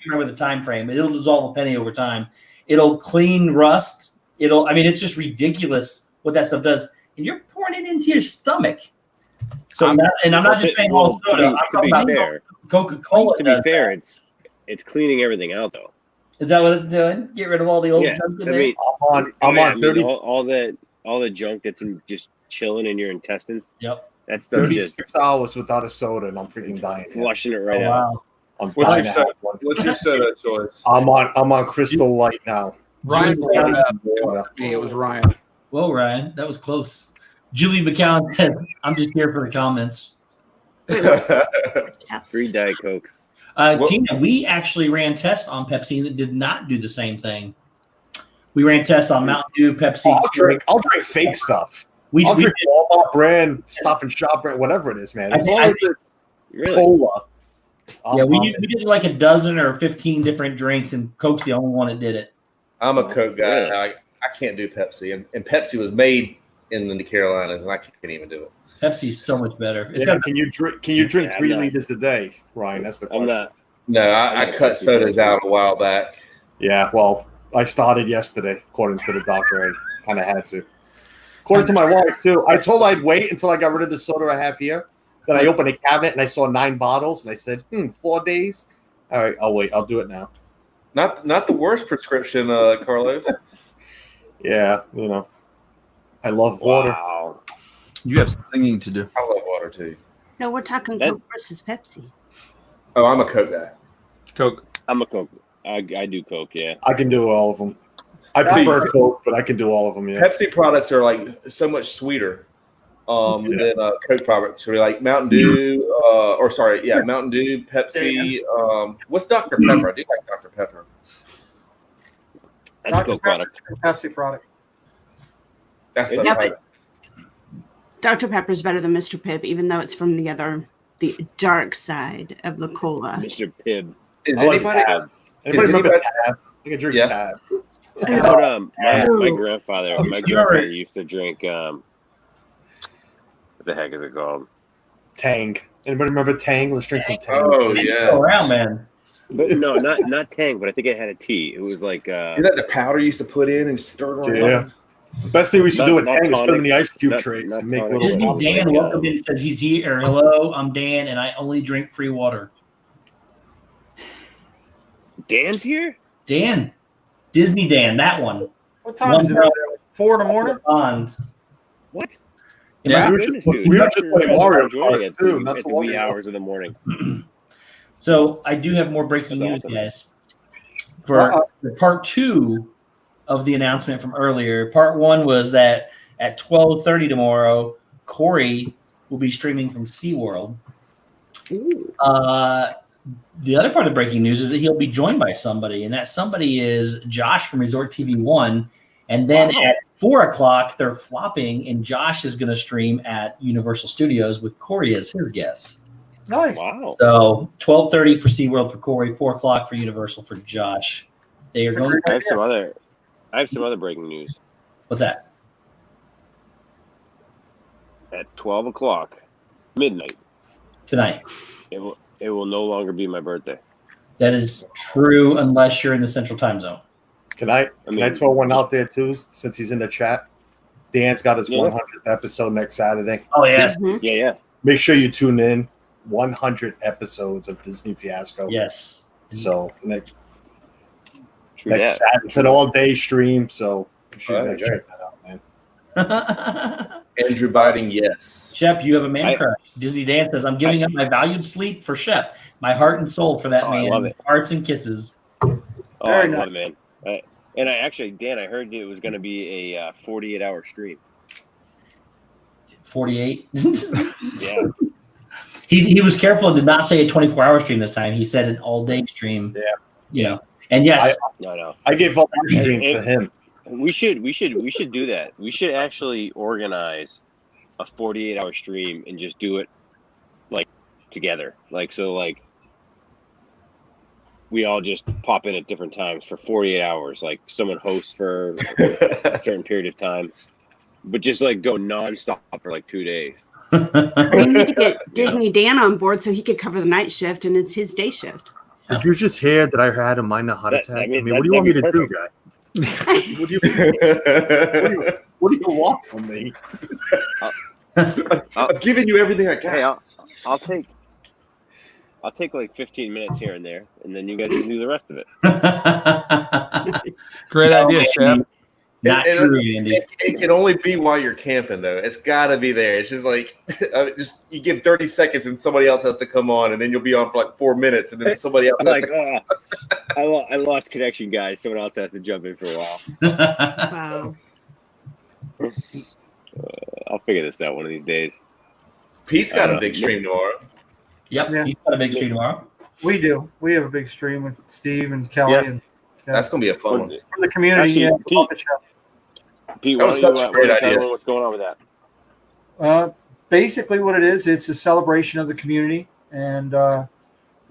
remember the time frame. It'll dissolve a penny over time. It'll clean rust. It's just ridiculous what that stuff does. And you're pouring it into your stomach. So, I'm not just saying all soda. I'm talking about Coca-Cola. To be fair, it's cleaning everything out though. Is that what it's doing? Get rid of all the old Yeah, junk in I there? mean, I'm on 30, all the junk that's just chilling in your intestines. Yep. That stuff just 36 hours without a soda, and I'm freaking dying. flushing it Oh, right out. wow. I'm What's dying your to have soda? one. What's your soda choice? I'm on Crystal Light now. Ryan, Crystal Light and it water. wasn't me. It was Ryan. Whoa, Ryan. That was close. Julie McCown says, I'm just here for the comments. 3 Diet Cokes. Tina, we actually ran tests on Pepsi that did not do the same thing. We ran tests on Mountain Dew, Pepsi. I'll drink fake stuff. We I'll did- drink Walmart brand, Stop and Shop brand, whatever it is, man. As long I as think- it's Really? cola. Yeah, we did like a dozen or 15 different drinks, and Coke's the only one that did it. I'm a Coke guy. Yeah. I can't do Pepsi, and Pepsi was made in the Carolinas, and I can't even do it. Pepsi's so much better. It's Yeah, got can you drink Yeah, 3 I'm not- liters a day, Ryan? That's the question. I'm not. No, I cut sodas out a while back. Yeah, well, I started yesterday, according to the doctor. I kind of had to. According to my wife, too. I told her I'd wait until I got rid of the soda I have here. Then I opened a cabinet and I saw 9 bottles, and I said, 4 days? All right, I'll wait. I'll do it now. Not the worst prescription, Carlos. Yeah, I love water. Wow. You have some singing to do. I love water too. No, we're talking That- Coke versus Pepsi. Oh, I'm a Coke guy. Coke. I'm a Coke. I do Coke. Yeah. I can do all of them. I prefer Coke, but I can do all of them, yeah. Pepsi products are like so much sweeter than Coke products. So like Mountain Dew, Mountain Dew, Pepsi. What's Dr. Pepper? I do like Dr. Pepper. That's a Dr. Coke product. Pepsi product. That's Yeah, the but- Dr. Pepper's better than Mr. Pibb, even though it's from the dark side of the cola. Mr. Pibb. Is I like anybody? Tab. Anybody Is remember anybody- Tab? I can drink Yeah. Tab. How about my grandfather? Oh, My sure. grandfather used to drink. What the heck is it called? Tang. Anybody remember Tang? Let's drink some Tang. Oh Go yeah. around, man. But no, not Tang. But I think it had a T. It was like. Is that the powder you used to put in and stir it around? Yeah. Best thing we should do with Not Tang is put them in tonic. the ice cube Not- trays not and make tonic. little. Disney Like, Dan welcome in, says he's here. Hello, I'm Dan, and I only drink free water. Dan's here. Dan, Disney Dan, that one. What time is it? Out there? 4 in the morning? Bond. What? Yeah. We were just playing Mario Enjoying Kart too. at Not the too long wee ago. hours of the morning. So I do have more breaking That's news, awesome. guys. For part 2 of the announcement from earlier. Part one was that at 12:30 tomorrow, Corey will be streaming from SeaWorld. The other part of the breaking news is that he'll be joined by somebody, and that somebody is Josh from Resort TV 1. And then at 4 o'clock, they're flopping, and Josh is going to stream at Universal Studios with Corey as his guest. Nice. Wow. So 12:30 for SeaWorld for Corey, 4 o'clock for Universal for Josh. They are going. I have some other breaking news. What's that? At 12 o'clock, midnight Tonight. It will no longer be my birthday. That is true unless you're in the Central Time Zone. Can I throw one out there too, since he's in the chat? Dan's got his 100th episode next Saturday. Oh, yes. Mm-hmm. Yeah. Make sure you tune in. 100 episodes of Disney Fiasco. Yes. So next Saturday, it's an all-day stream, so you should check that out, man. Andrew Biden, yes. Shep, you have a man crush. Disney Dan says, I'm giving up my valued sleep for Shep. My heart and soul for that man. I love it. Hearts and kisses. I love it, man. And Dan, I heard it was going to be a 48-hour stream. 48? Yeah. He was careful and did not say a 24-hour stream this time. He said an all-day stream. Yeah. You know. And yes. I gave up our streams to him. We should do that. We should actually organize a 48-hour stream and just do it like together. We all just pop in at different times for 48 hours. Like someone hosts for a certain period of time, but just like go nonstop for like 2 days. We need to get Disney Dan on board so he could cover the night shift and it's his day shift. Did you just hear that I had a minor heart attack? What do you want me to do, guy? What do you want from me? I've given you everything I can. Hey, I'll take like 15 minutes here and there, and then you guys can do the rest of it. Great idea, Shep. Not true, Andy. It can only be while you're camping, though. It's got to be there. It's just like, you give 30 seconds and somebody else has to come on, and then you'll be on for like 4 minutes, and then somebody else has to come on. I lost connection, guys. Someone else has to jump in for a while. Wow. I'll figure this out one of these days. Pete's got a big stream tomorrow. Yep, Yeah. he's got a big stream tomorrow. We do. We have a big stream with Steve and Kelly. Yes. And That's going to be a fun one. for the community. Actually, Muppet Show. Pete, That was such a great idea. What's going on with that? Basically, what it is, it's a celebration of the community. And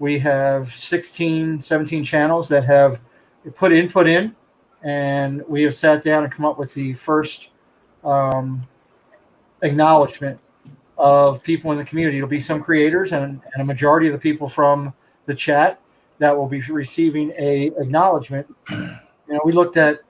we have 16, 17 channels that have put input in. And we have sat down and come up with the first acknowledgement of people in the community. It'll be some creators and a majority of the people from the chat that will be receiving a acknowledgement. We looked at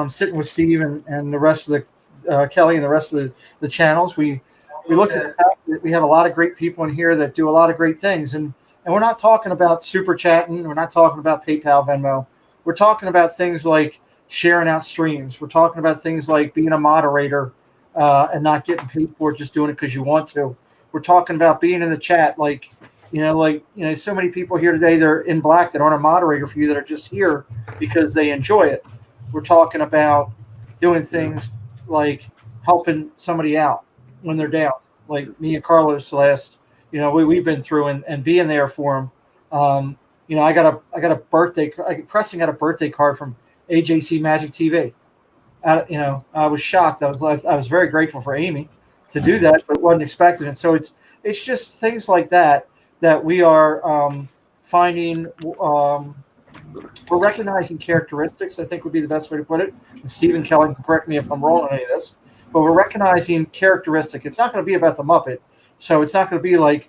sitting with Steve and the rest of the Kelly and the rest of the channels. We looked at the fact that we have a lot of great people in here that do a lot of great things, and we're not talking about super chatting. We're not talking about PayPal, Venmo. We're talking about things like sharing out streams. We're talking about things like being a moderator and not getting paid for it, just doing it because you want to. We're talking about being in the chat, so many people here today, they're in black that aren't a moderator for you, that are just here because they enjoy it. We're talking about doing things like helping somebody out when they're down, like me and Carlos Celeste. We've been through and being there for them. I got a birthday. Preston got a birthday card from AJC Magic TV. I was shocked. I was very grateful for Amy to do that, but wasn't expecting it. So it's just things like that we are finding. We're recognizing characteristics, I think would be the best way to put it. And Stephen Kelly can correct me if I'm wrong on any of this, but we're recognizing characteristic. It's not going to be about the Muppet. So it's not going to be like,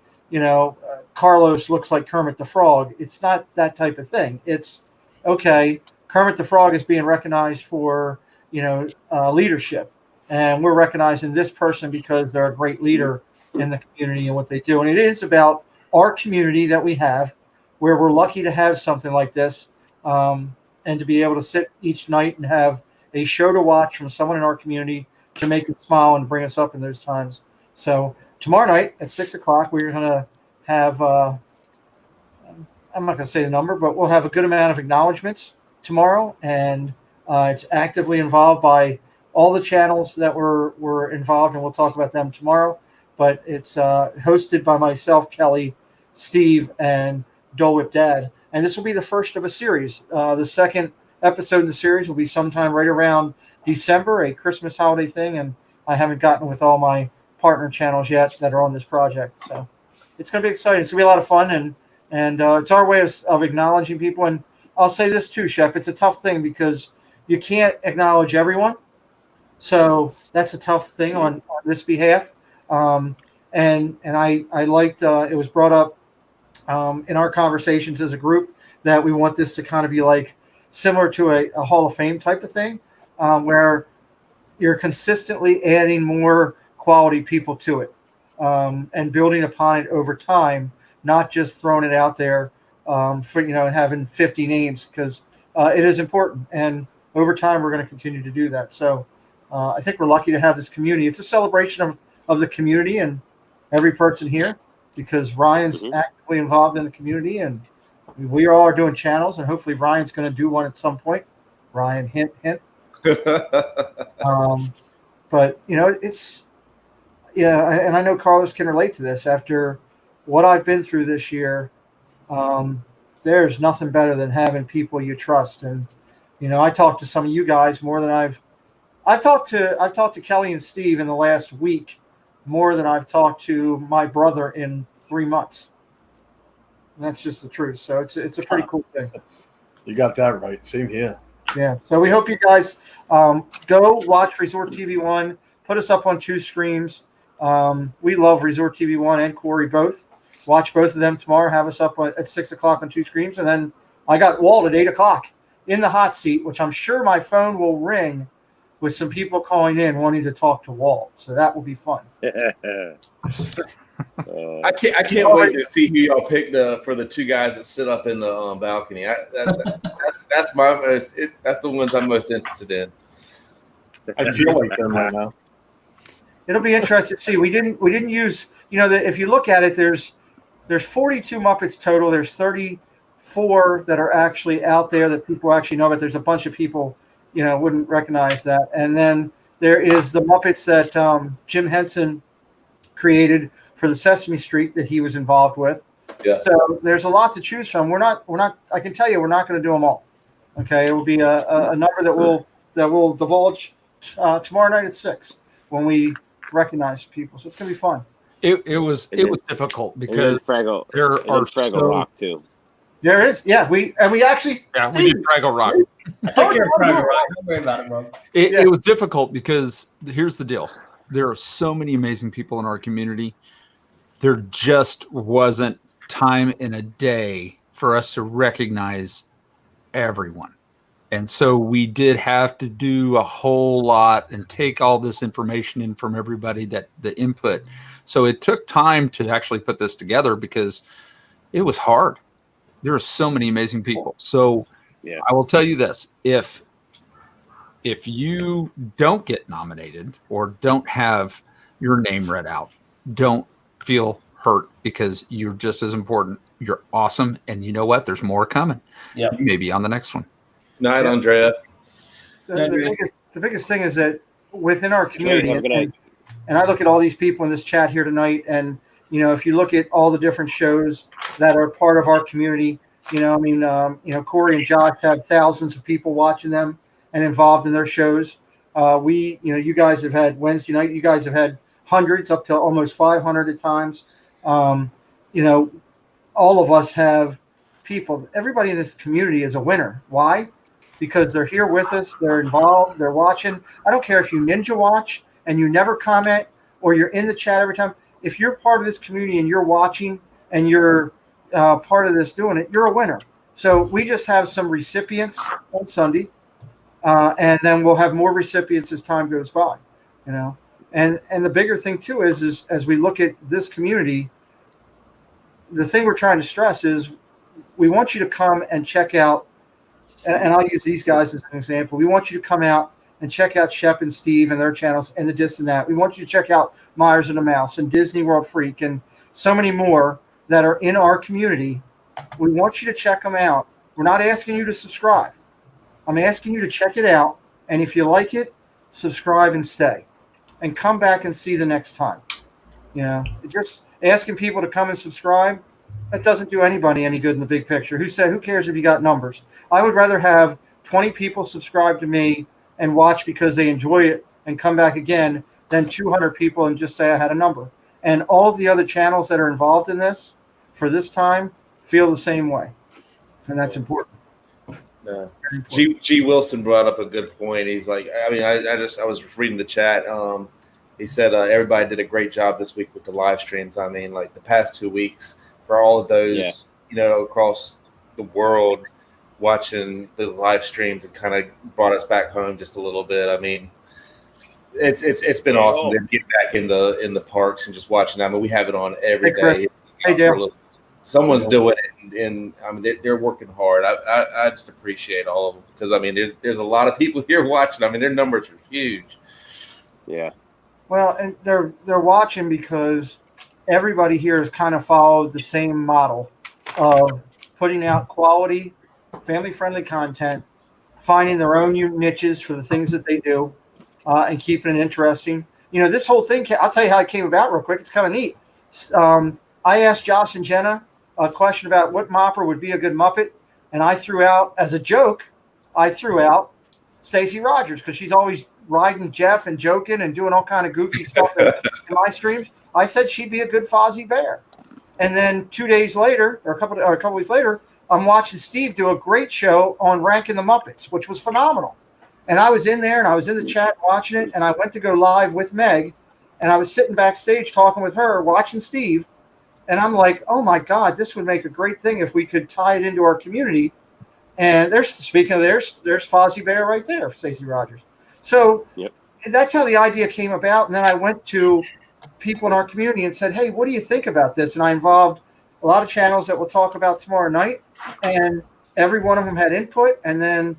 Carlos looks like Kermit the Frog. It's not that type of thing. It's, okay, Kermit the Frog is being recognized for, leadership. And we're recognizing this person because they're a great leader in the community and what they do. And it is about our community that we have, where we're lucky to have something like this, and to be able to sit each night and have a show to watch from someone in our community to make us smile and bring us up in those times. So tomorrow night at 6 o'clock, we're going to have, I'm not going to say the number, but we'll have a good amount of acknowledgments tomorrow. And It's actively involved by all the channels that were involved, and we'll talk about them tomorrow. But it's hosted by myself, Kelly, Steve, and Dole Whip Dad. And this will be the first of a series. The second episode in the series will be sometime right around December, a Christmas holiday thing. And I haven't gotten with all my partner channels yet that are on this project. So it's going to be exciting. It's going to be a lot of fun. And it's our way of acknowledging people. And I'll say this too, Shep. It's a tough thing because you can't acknowledge everyone. So that's a tough thing on this behalf. And I liked it was brought up in our conversations as a group that we want this to kind of be like similar to a Hall of Fame type of thing, where you're consistently adding more quality people to it, and building upon it over time, not just throwing it out there for and having 50 names, because it is important, and over time we're going to continue to do that. So I think we're lucky to have this community. It's a celebration of the community and every person here, because Ryan's actively involved in the community, and we all are doing channels, and hopefully Ryan's going to do one at some point. Ryan, hint, hint. But it's and I know Carlos can relate to this. After what I've been through this year, there's nothing better than having people you trust. And I talked to some of you guys more than I've talked to Kelly and Steve in the last week, more than I've talked to my brother in 3 months. And that's just the truth. So it's a pretty cool thing. You got that right. Same here. Yeah. So we hope you guys go watch Resort TV 1. Put us up on 2 screens. We love Resort TV 1 and Corey both. Watch both of them tomorrow. Have us up at 6 o'clock on 2 screens. And then I got Walt at 8 o'clock in the hot seat, which I'm sure my phone will ring with some people calling in wanting to talk to Walt. So that will be fun. I can't wait to see who y'all pick for the 2 guys that sit up in the balcony. That's the ones I'm most interested in. I feel like them right now. It'll be interesting to see. We didn't use if you look at it, there's 42 Muppets total. There's 34 that are actually out there that people actually know, but there's a bunch of people wouldn't recognize that. And then there is the Muppets that Jim Henson created for the Sesame Street that he was involved with. Yeah. So there's a lot to choose from. We're not. I can tell you, we're not going to do them all. Okay, it will be a number that will divulge tomorrow night at 6 when we recognize people. So it's going to be fun. It was difficult because there are Fraggle Rock too. There is, yeah. We actually we did Fraggle Rock. I take care of Fraggle Rock. Don't worry about it, bro. It was difficult because here's the deal: there are so many amazing people in our community. There just wasn't time in a day for us to recognize everyone. And so we did have to do a whole lot and take all this information in from everybody, that the input. So it took time to actually put this together because it was hard. There are so many amazing people. So I will tell you this, if you don't get nominated or don't have your name read out, don't feel hurt, because you're just as important. You're awesome. And you know what? There's more coming. Yeah. You may be on the next one. Night, Andrea. The biggest thing is that within our community, and I look at all these people in this chat here tonight, and if you look at all the different shows that are part of our community, Corey and Josh have thousands of people watching them and involved in their shows. You guys have had Wednesday night. You guys have had hundreds, up to almost 500 at times. All of us have people. Everybody in this community is a winner. Why? Because they're here with us. They're involved. They're watching. I don't care if you ninja watch and you never comment, or you're in the chat every time. If you're part of this community and you're watching and you're part of this doing it, you're a winner. So we just have some recipients on Sunday, and then we'll have more recipients as time goes by. And the bigger thing too is as we look at this community, the thing we're trying to stress is we want you to come and check out, and I'll use these guys as an example. We want you to come out and check out Shep and Steve and their channels and the This and That. We want you to check out Myers and the Mouse and Disney World Freak and so many more that are in our community. We want you to check them out. We're not asking you to subscribe. I'm asking you to check it out. And if you like it, subscribe and stay. And come back and see the next time. Just asking people to come and subscribe, that doesn't do anybody any good in the big picture. Who cares if you got numbers? I would rather have 20 people subscribe to me and watch because they enjoy it and come back again than 200 people and just say I had a number. And all of the other channels that are involved in this for this time feel the same way. And that's important. G. Wilson brought up a good point. He's like, I was reading the chat. He said everybody did a great job this week with the live streams. I mean, like the past 2 weeks for all of those, across the world watching the live streams and kind of brought us back home just a little bit. I mean, it's been awesome to get back in the parks and just watching. I mean, we have it on every day. Hey, Dale. Someone's doing it, and I mean they're working hard. I just appreciate all of them because I mean there's a lot of people here watching. I mean their numbers are huge. Yeah. Well, and they're watching because everybody here has kind of followed the same model of putting out quality, family-friendly content, finding their own niches for the things that they do, and keeping it interesting. This whole thing. I'll tell you how it came about real quick. It's kind of neat. I asked Josh and Jenna a question about what mopper would be a good Muppet, and I threw out, as a joke, Stacey Rogers because she's always riding Jeff and joking and doing all kind of goofy stuff in my streams. I said she'd be a good Fozzie Bear. And then 2 days later, or a couple weeks later, I'm watching Steve do a great show on ranking the Muppets, which was phenomenal. And I was in there and I was in the chat watching it, and I went to go live with Meg, and I was sitting backstage talking with her, watching Steve. And I'm like, oh my God, this would make a great thing if we could tie it into our community. And there's Fozzie Bear right there, Stacey Rogers. So that's how the idea came about. And then I went to people in our community and said, hey, what do you think about this? And I involved a lot of channels that we'll talk about tomorrow night. And every one of them had input. And then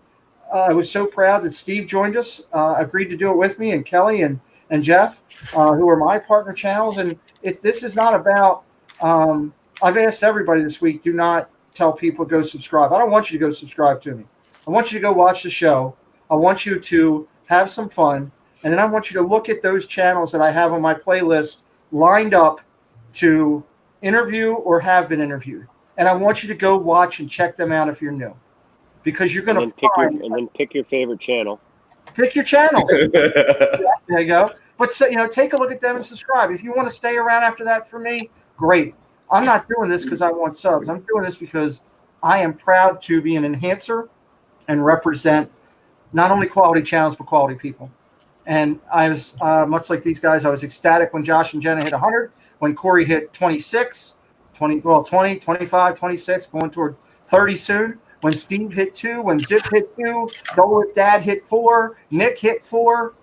I was so proud that Steve joined us, agreed to do it with me, and Kelly and Jeff, who are my partner channels. And this is not about I've asked everybody this week, do not tell people go subscribe. I don't want you to go subscribe to me. I want you to go watch the show. I want you to have some fun. And then I want you to look at those channels that I have on my playlist lined up to interview or have been interviewed. And I want you to go watch and check them out if you're new. Because you're going to pick your favorite channel. Pick your channels. There you go. But take a look at them and subscribe. If you want to stay around after that for me, great. I'm not doing this because I want subs. I'm doing this because I am proud to be an enhancer and represent not only quality channels, but quality people. And I was, much like these guys, I was ecstatic when Josh and Jenna hit 100, when Corey hit 26, 20, 25, 26, going toward 30 soon. When Steve hit 2, when Zip hit 2, Dole with Dad hit 4, Nick hit 4.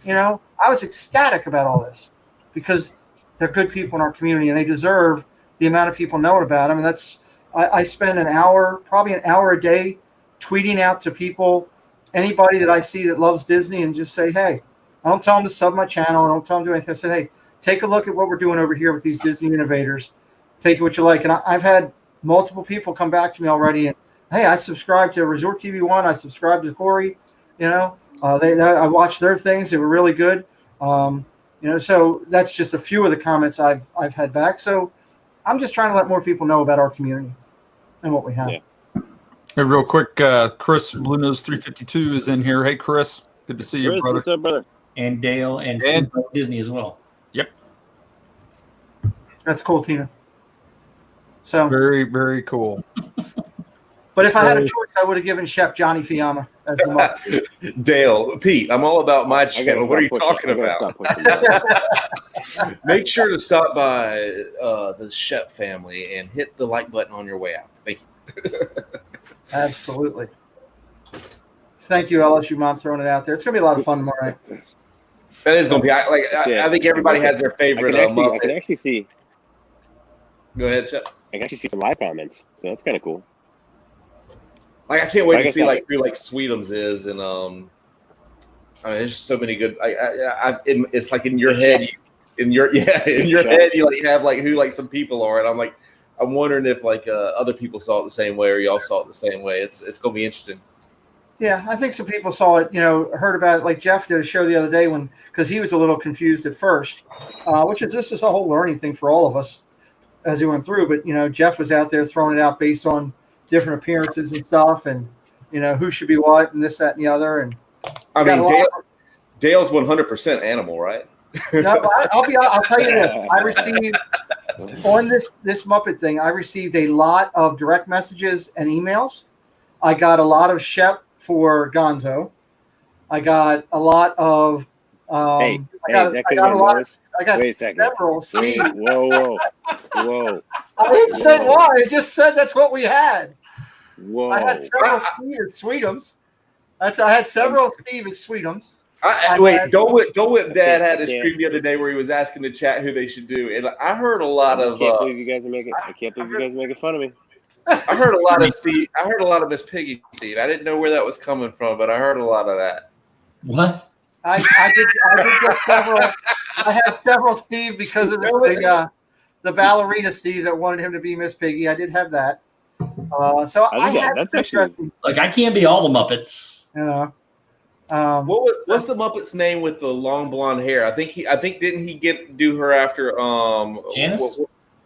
I was ecstatic about all this because they're good people in our community and they deserve the amount of people knowing about them. And I spend probably an hour a day tweeting out to people, anybody that I see that loves Disney, and just say, hey, I don't tell them to sub my channel. I don't tell them to do anything. I said, hey, take a look at what we're doing over here with these Disney innovators. Take it what you like. And I've had multiple people come back to me already and, hey, I subscribed to Resort TV 1. I subscribed to Corey. I watched their things. They were really good. So that's just a few of the comments I've had back. So I'm just trying to let more people know about our community and what we have. Yeah. Hey, real quick, Chris Blue Nose 352 is in here. Hey, Chris, good to see you, brother. What's up, brother? And Dale and Steve Disney as well. Yep. That's cool, Tina. So very, very cool. But if I had a choice, I would have given Shep Johnny Fiamma as the Muppet. Dale, Pete, I'm all about my channel. What are you talking about? Make sure to stop by the Shep Family and hit the like button on your way out. Thank you. Absolutely. Thank you, LSU Mom, throwing it out there. It's going to be a lot of fun tomorrow night. That is going to be. I think everybody has their favorite Muppet. I can actually see. Go ahead, Shep. I can actually see some live comments, so that's kind of cool. I can't wait to see who Sweetums is, and there's just so many good. It's like in your head, head you have who some people are, and I'm wondering if other people saw it the same way or y'all saw it the same way. It's gonna be interesting. Yeah, I think some people saw it, heard about it. Like Jeff did a show the other day because he was a little confused at first, which is this is a whole learning thing for all of us as he went through. But, Jeff was out there throwing it out based on different appearances and stuff and, who should be what and this, that, and the other. And I mean, Dale's 100% animal, right? no, I'll tell you this. I received on this Muppet thing, I received a lot of direct messages and emails. I got a lot of Shep for Gonzo. I got a lot of. I got several. Steve. Whoa. I didn't say why. I just said that's what we had. Whoa. I had several Steve as Sweetums. I had several Steve as Sweetums. Don't Whip Dad had a stream the other day where he was asking the chat who they should do, and I heard a lot of. I can't believe you guys are making fun of me. I heard a lot of Steve. I heard a lot of Miss Piggy Steve. I didn't know where that was coming from, but I heard a lot of that. What? I did get several. I had several Steve because of the ballerina Steve that wanted him to be Miss Piggy. I did have that. So I had that's interesting. Like I can't be all the Muppets. What's the Muppet's name with the long blonde hair? I think didn't he do her after Janice?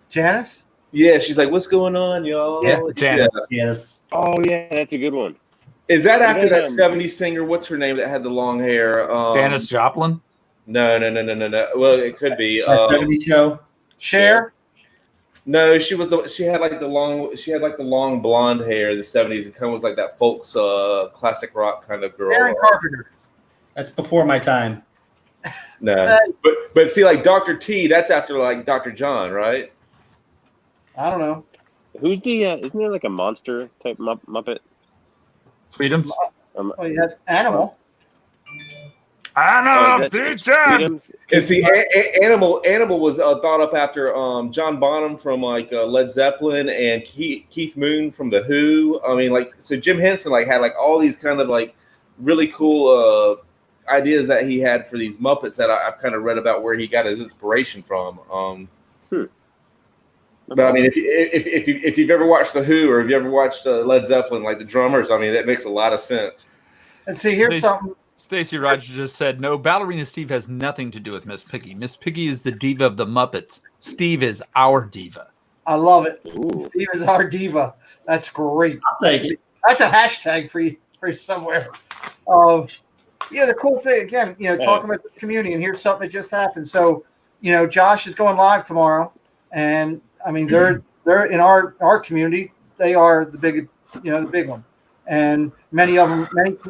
Janice? Yeah, she's like, "What's going on, y'all?" Yeah, Janice. Yes. Oh yeah, that's a good one. Is that after that '70s singer? What's her name that had the long hair? Janis Joplin? No. Well, it could be. 70s show. Cher? No, she had like the long blonde hair in the '70s. It kind of was like that folks classic rock kind of girl. Aaron Carpenter. That's before my time. No, but see, like Dr. T, that's after like Dr. John, right? I don't know. Who's the? Isn't there like a monster type Muppet? Freedoms. You had Animal. Animal teacher. And see, Animal was thought up after John Bonham from like Led Zeppelin and Keith Moon from The Who. I mean, like, so Jim Henson like had like all these kind of like really cool ideas that he had for these Muppets that I've kind of read about where he got his inspiration from. But I mean, if you've ever watched The Who or if you ever watched Led Zeppelin, like the drummers, I mean, that makes a lot of sense. And see, here's something. Stacey Rogers just said, no, Ballerina Steve has nothing to do with Miss Piggy. Miss Piggy is the diva of the Muppets. Steve is our diva. I love it. Ooh. Steve is our diva. That's great. I'll take it. That's a hashtag for you somewhere. The cool thing, again, talking about this community, and here's something that just happened. So, Josh is going live tomorrow, and I mean, they're in our community. They are the big one, and many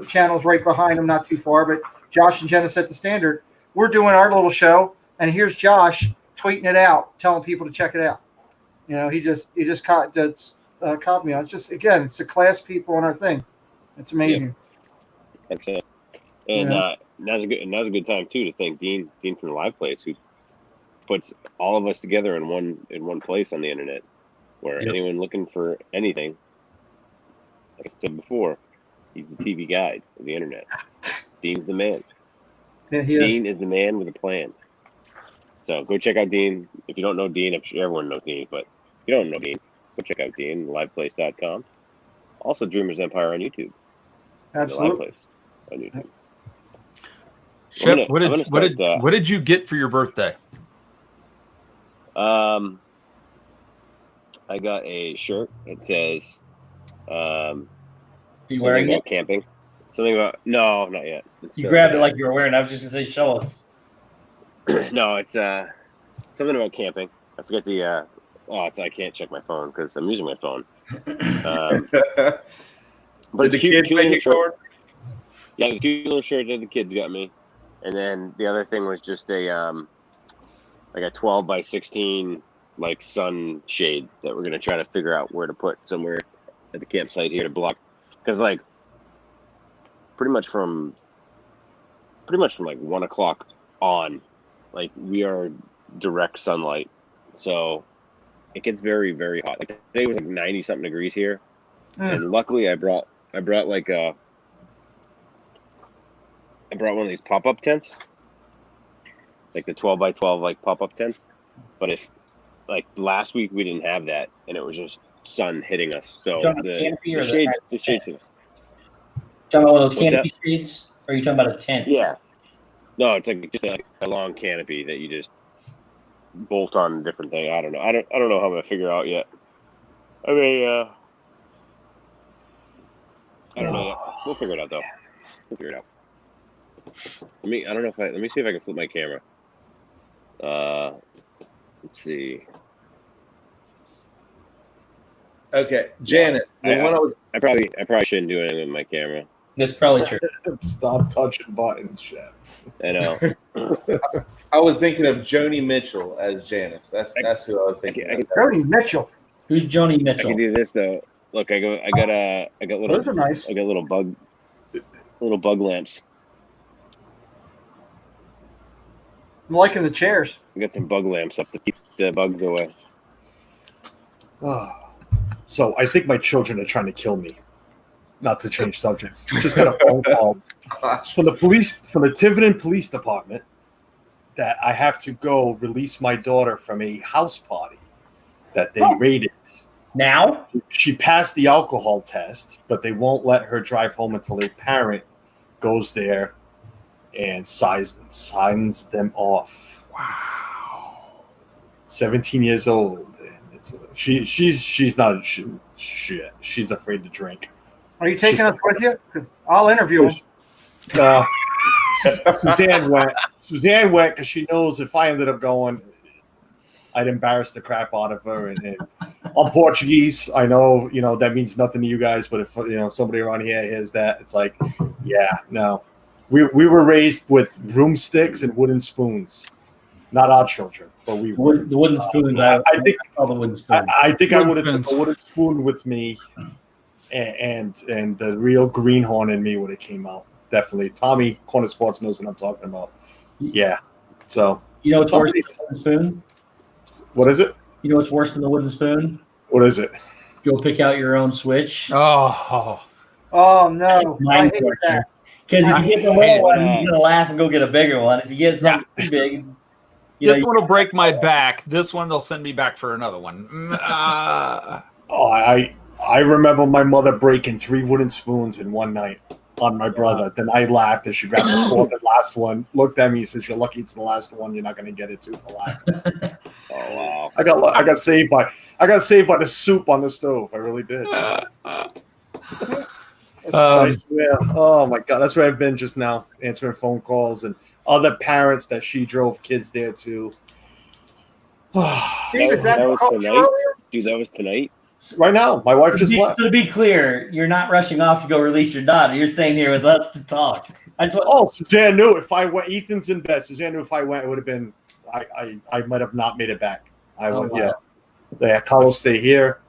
channels right behind them, not too far. But Josh and Jenna set the standard. We're doing our little show, and here's Josh tweeting it out, telling people to check it out. He just caught me on. It's just, again, it's the class people on our thing. It's amazing. Yeah. And now's a good time too to thank Dean from the Live Place, who puts all of us together in one place on the internet, where anyone looking for anything, like I said before, he's the TV guide of the internet. Dean's the man. Yeah, Dean is the man with a plan. So go check out Dean. If you don't know Dean, I'm sure everyone knows Dean, but if you don't know Dean, go check out Dean, liveplace.com. Also, Dreamers Empire on YouTube. Absolutely. Live Place on YouTube. Shep, what did you get for your birthday? I got a shirt. It says, you wearing it? Camping. Something about not yet. You grabbed it like you were wearing. I was just gonna say, show us. No, it's something about camping. I forget the. I can't check my phone because I'm using my phone. But did the kids make it short? Yeah, it was a cute little shirt that the kids got me, and then the other thing was just a like a 12 by 16 like sun shade that we're gonna try to figure out where to put somewhere at the campsite here to block, because like pretty much from like 1 o'clock on, like we are direct sunlight, so it gets very, very hot. Like today was like 90 something degrees here, and luckily I brought like I brought one of these pop-up tents, like the 12 by 12 like pop-up tents. But if like last week we didn't have that, and it was just sun hitting us. So the shades. Talking about one of those What's canopy streets? Or are you talking about a tent? Yeah. No, it's like just like a long canopy that you just bolt on a different thing. I don't know. I don't know how I'm gonna figure out yet. I mean, I don't know yet. We'll figure it out though. We'll figure it out. Let me see if I can flip my camera. Let's see. Okay, Janice. The one I was I probably shouldn't do anything with my camera. That's probably true. Stop touching buttons, Shep. I know. I was thinking of Joni Mitchell as Janice. That's who I was thinking. of. Joni Mitchell. Who's Joni I Mitchell? can do this though. Look, I got little. Those are nice. I got little bug lamps. I'm liking the chairs. I got some bug lamps up to keep the bugs away. So I think my children are trying to kill me. Not to change subjects. Just got a phone call from the Tiverton Police Department that I have to go release my daughter from a house party that they raided. Now? She passed the alcohol test, but they won't let her drive home until a parent goes there and signs them off. Wow. 17 years old. And she's afraid to drink. Are you taking us with you? 'Cause I'll interview him. Suzanne went because she knows if I ended up going, I'd embarrass the crap out of her. And I'm Portuguese. I know, that means nothing to you guys, but if somebody around here hears that, it's like, yeah, no. We were raised with broomsticks and wooden spoons. Not our children, but we were. The wooden spoons. I think the wooden spoons. I think I would have took a wooden spoon with me, and the real greenhorn in me would have came out. Definitely. Tommy, Corner Sports, knows what I'm talking about. Yeah. So what's worse than the wooden spoon? What is it? You know what's worse than the wooden spoon? What is it? Go pick out your own Switch. Oh no! I hate that. Because if you get the little one, you're gonna laugh and go get a bigger one. If you get something too big, this one will break my back. This one they'll send me back for another one. I remember my mother breaking 3 wooden spoons in one night on my brother. Then I laughed as she grabbed the fourth and last one, looked at me, and says, "You're lucky it's the last one. You're not going to get it too for life." Oh wow! I got saved by the soup on the stove. I really did. I swear. Oh my God, that's where I've been just now, answering phone calls and other parents that she drove kids there to. That was tonight? Dude, that was tonight? Right now. My wife just left. So to be clear, you're not rushing off to go release your daughter. You're staying here with us to talk. Suzanne knew if I went. Ethan's in bed. Suzanne knew if I went, it would have been. I might have not made it back. I would. Wow. Yeah. Carlos, stay here.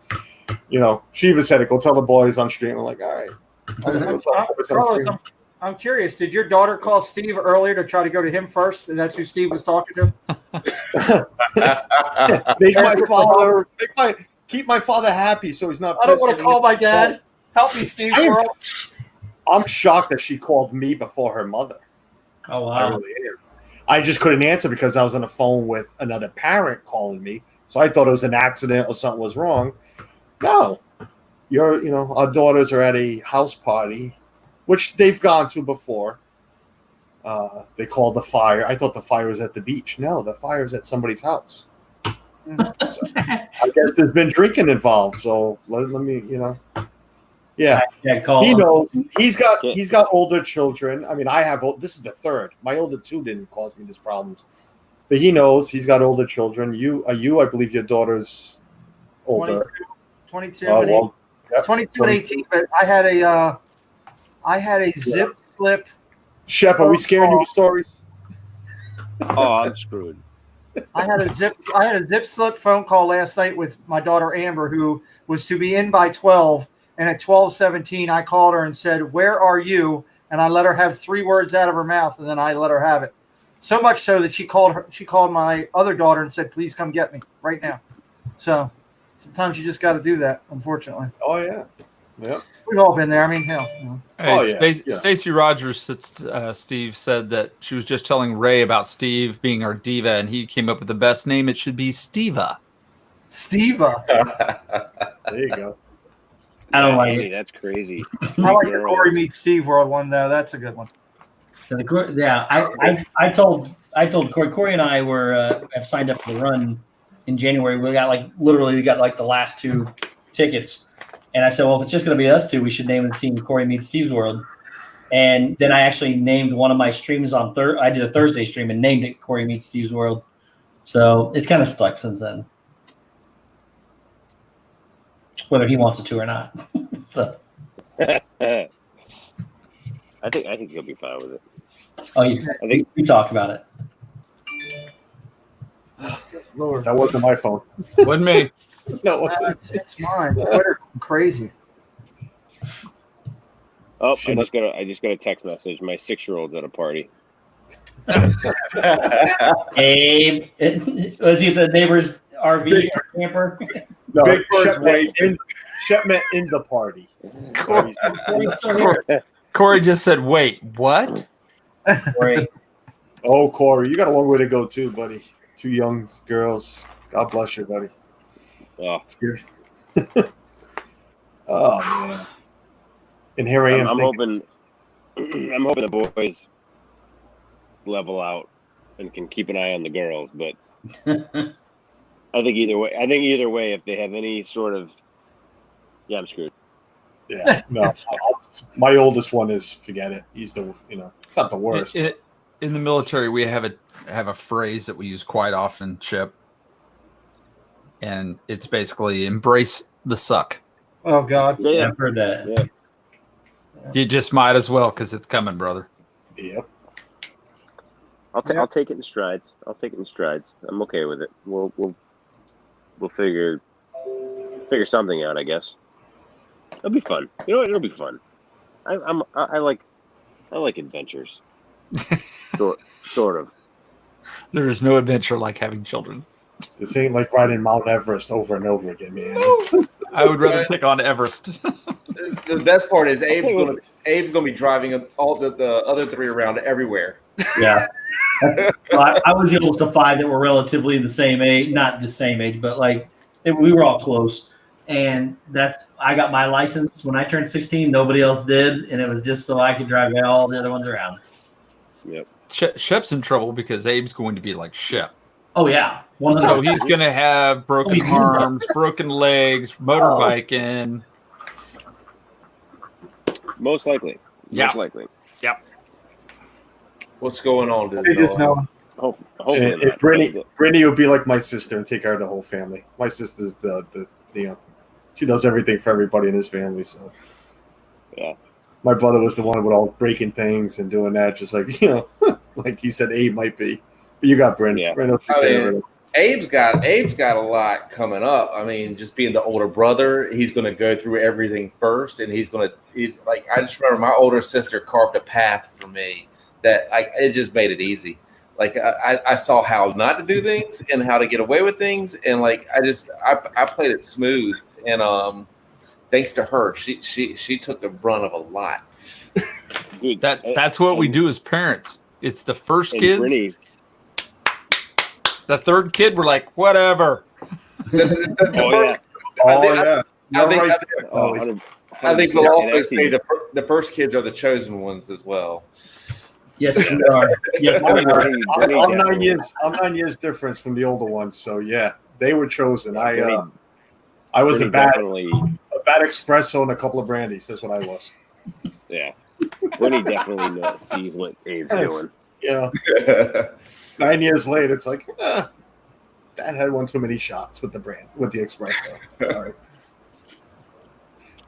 She even said it. Go tell the boys on stream. I'm like, all right. Carlos, I'm curious. Did your daughter call Steve earlier to try to go to him first, and that's who Steve was talking to? Keep my father happy, so he's not. I don't want to call my dad. Help me, Steve. I'm shocked that she called me before her mother. Oh wow! I really am. I just couldn't answer because I was on the phone with another parent calling me, so I thought it was an accident or something was wrong. No. Our daughters are at a house party, which they've gone to before. They called the fire. I thought the fire was at the beach. No, the fire is at somebody's house. So, I guess there's been drinking involved. So let me, yeah. He knows. He's got older children. I mean, this is the third. My older 2 didn't cause me these problems, but he knows he's got older children. I believe your daughter's older. 22. Well, 22 and 18, but I had a zip slip. Chef, are we scaring you with stories? Oh, I'm screwed. I had a zip slip phone call last night with my daughter Amber, who was to be in by 12, and at 12:17 I called her and said, "Where are you?" And I let her have 3 words out of her mouth, and then I let her have it. So much so that she called my other daughter and said, "Please come get me right now." So sometimes you just got to do that, unfortunately. Oh, yeah. Yeah. We've all been there. I mean, hell. Stacy Rogers, Steve, said that she was just telling Ray about Steve being our diva, and he came up with the best name. It should be Steva. Steva. There you go. I don't like Andy, it. that's crazy. I like the Girls. Corey meets Steve world one though. That's a good one. So I told Corey and I were have signed up for the run in January. We got like the last 2 tickets, and I said, well, if it's just going to be us 2, we should name the team Corey Meets Steve's World. And then I actually named one of my streams on I did a Thursday stream and named it Corey Meets Steve's World. So it's kind of stuck since then, whether he wants it to or not. So I think he'll be fine with it. oh, we talked about it. Lord, That wasn't my phone. Wasn't me. No, it wasn't. it's mine. Twitter, crazy. Oh, She I just got a text message. My 6-year-old's at a party. Abe, was he the neighbor's RV or camper? No, Big Bird's Shep meant in the party. Corey's still here. Corey just said, "Wait, what?" Corey. Oh, Corey, you got a long way to go too, buddy. 2 young girls. God bless you, buddy. Oh, Scary. Oh man. And here I am. I'm thinking, hoping the boys level out and can keep an eye on the girls. But I think either way, if they have any sort of, I'm screwed. yeah, no. My oldest one is forget it. He's it's not the worst. In the military, we have a phrase that we use quite often, Shep, and it's basically embrace the suck. Oh God. Yeah, I've heard that. yeah. You just might as well because it's coming, brother. Yep. I'll take it in strides. I'm okay with it. We'll figure something out, I guess. It'll be fun. You know what? It'll be fun. I like adventures. Sort of. There is no adventure like having children. This ain't like riding Mount Everest over and over again, man. I would rather pick on Everest. The best part is Abe's gonna be driving all the other 3 around everywhere. Yeah. I was the oldest of 5 that were relatively the same age, not the same age, but we were all close. And I got my license when I turned 16. Nobody else did, and it was just so I could drive all the other ones around. Yep. Shep's in trouble because Abe's going to be like Shep. Oh yeah, 100%. So he's going to have broken arms, broken legs, motorbiking. Most likely. Yeah. Yep. What's going on? They just know. Hopefully And not. Brittany would be like my sister and take care of the whole family. My sister's the she does everything for everybody in his family. So Yeah. my brother was the one with all breaking things and doing that, just like like he said, Abe might be. But you got Brent. Yeah. Brent will take care of it. Abe's got a lot coming up. I mean, just being the older brother, he's going to go through everything first, and he's like, I just remember my older sister carved a path for me that it just made it easy. Like I saw how not to do things and how to get away with things, and like I played it smooth, and thanks to her, she took the brunt of a lot. Dude, That's what we do as parents. It's the first kids. Brittany, The third kid, we're like, whatever. I think we'll also say the first kids are the chosen ones as well. Yes, we are. Yes, we are. I'm 9 years difference from the older ones, so yeah, they were chosen. I was a bad espresso and a couple of brandies. That's what I was. Yeah, Brittany definitely sees what Abe's doing. Yeah. 9 years later, it's like, Dad had one too many shots with the espresso. All right.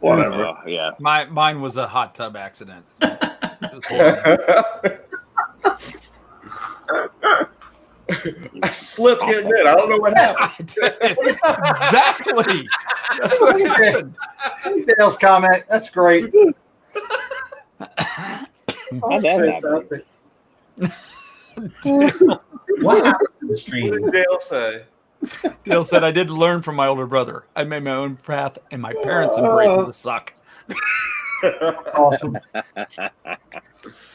Whatever. Yeah. Mine was a hot tub accident. It was horrible. I slipped getting in. I don't know what happened. Exactly. That's what happened. Dale's comment. That's great. How'd that happen? What happened to the stream? What did Dale say? Dale said, I didn't learn from my older brother. I made my own path, and my parents embraced the suck. That's awesome.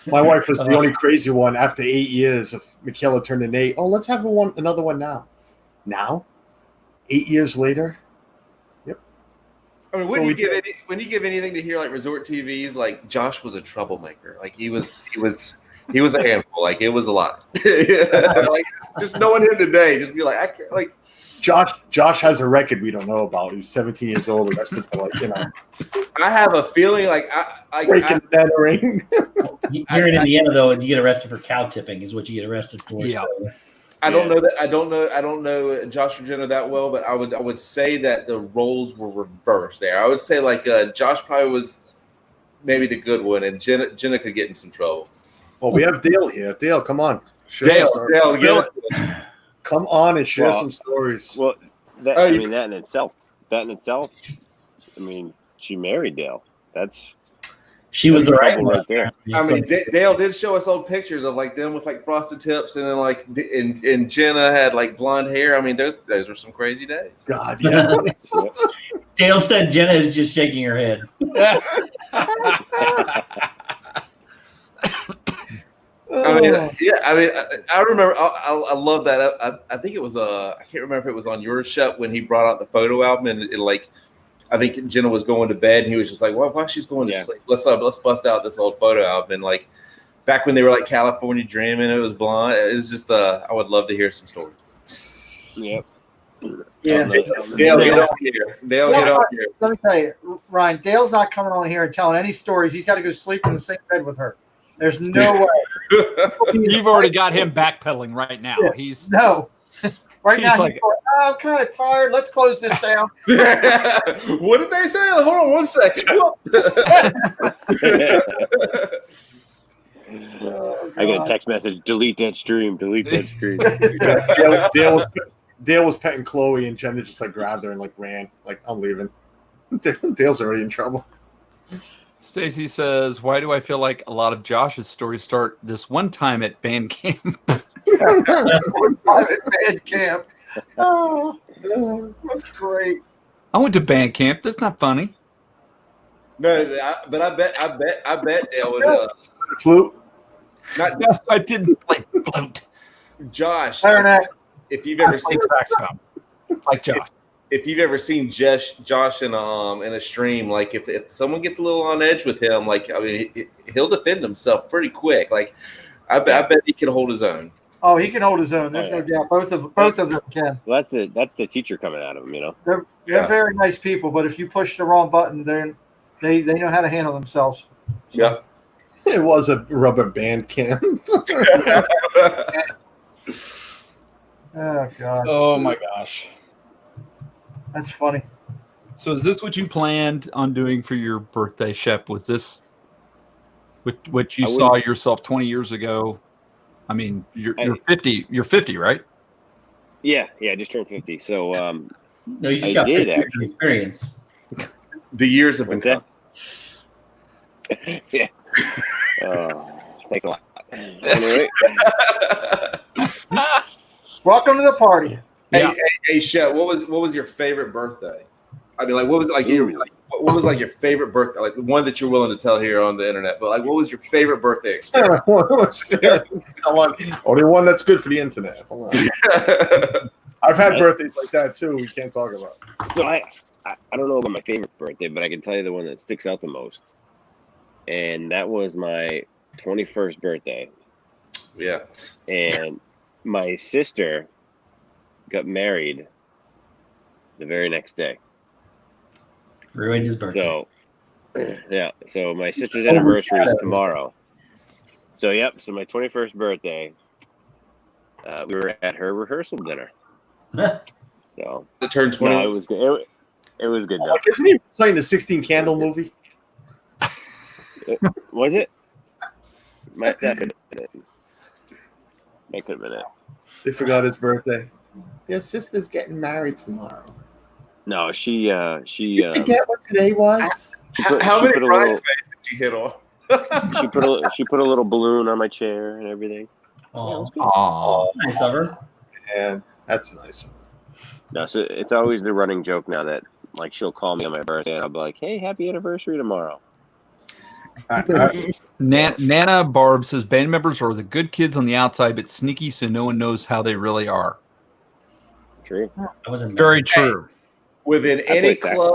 My wife was the only crazy one. After 8 years of Michaela turned an 8. Oh, let's have another one now. Now? 8 years later? Yep. I mean, when you give anything to hear like Resort TV's, like Josh was a troublemaker. Like he was a handful. Like it was a lot. Like just knowing him today, just be like, I can't, like Josh has a record we don't know about. He was 17 years old, arrested for I have a feeling like breaking the ring. Here in Indiana, though, you get arrested for cow tipping is what you get arrested for. Yeah. So. I don't know Josh or Jenna that well, but I would say that the roles were reversed there. I would say like Josh probably was maybe the good one, and Jenna could get in some trouble. Well, we have Dale here. Dale, come on. Dale, come on and share some stories. Well, that in itself. I mean, she married Dale. She was the right one right there. I mean, Dale did show us old pictures of like them with like frosted tips, and then like and Jenna had like blonde hair. I mean, those were some crazy days. God, yeah. Dale said Jenna is just shaking her head. I remember. I love that. I think it was I can't remember if it was on your Shep when he brought out the photo album, and it like I think Jenna was going to bed, and he was just like, "Well, while she's going to sleep, let's bust out this old photo album." And like back when they were like California Dreaming, it was blonde. It was just I would love to hear some stories. Yep. Yeah. Dale, get on here. Get on here. Let me tell you, Ryan, Dale's not coming on here and telling any stories. He's got to go sleep in the same bed with her. There's no way. You've already got him backpedaling right now. Yeah. He's now like, he's going, I'm kind of tired. Let's close this down. What did they say? Hold on 1 second. I got a text message. Delete that stream. Dale was petting Chloe, and Jenna just like grabbed her and like ran. Like, I'm leaving. Dale's already in trouble. Stacy says, "Why do I feel like a lot of Josh's stories start this one time at band camp?" One time at band camp. Oh, that's great. I went to band camp. That's not funny. No, but I bet Dale would. Flute? No, I didn't play flute. Josh, Clarinet. If you've ever seen saxophone, like Josh. If you've ever seen Josh in a stream, like if someone gets a little on edge with him, like I mean, he'll defend himself pretty quick. Like I bet he can hold his own. Oh, he can hold his own. There's no doubt. Both of them can. Well, that's the teacher coming out of him, you know. They're very nice people, but if you push the wrong button, they know how to handle themselves. So. Yeah. It was a rubber band camp. Oh God. Oh my gosh. That's funny. So is this what you planned on doing for your birthday, Shep? Was this what you saw yourself 20 years ago? I mean, you're 50. You're 50, right? Yeah, I just turned 50. So No, you just got 50 years of experience. The years have been cut. Yeah. Thanks a lot. Anyway. Welcome to the party. Hey, Shep, what was your favorite birthday? I mean, like, what was your favorite birthday? Like the one that you're willing to tell here on the internet, but like, what was your favorite birthday experience? Only one that's good for the internet. Hold on. I've had birthdays like that too. We can't talk about. So I don't know about my favorite birthday, but I can tell you the one that sticks out the most, and that was my 21st birthday. Yeah, and my sister got married the very next day. Ruined his birthday. So, yeah. So my sister's anniversary is tomorrow. So, yep. So my 21st birthday, we were at her rehearsal dinner. So it turned 20. No, it was good. It was good though. Isn't he playing the 16 Candle movie? Was it? That could have been it. That could have been it. They forgot his birthday. Your sister's getting married tomorrow. No, she you forget what today was? How many bridesmaids did you hit on? she put a little balloon on my chair and everything. Oh, nice of her. And that's nice. No, so it's always the running joke now that like she'll call me on my birthday and I'll be like, "Hey, happy anniversary tomorrow." Nana Barb says band members are the good kids on the outside, but sneaky, so no one knows how they really are. True. That wasn't very true. Within any club,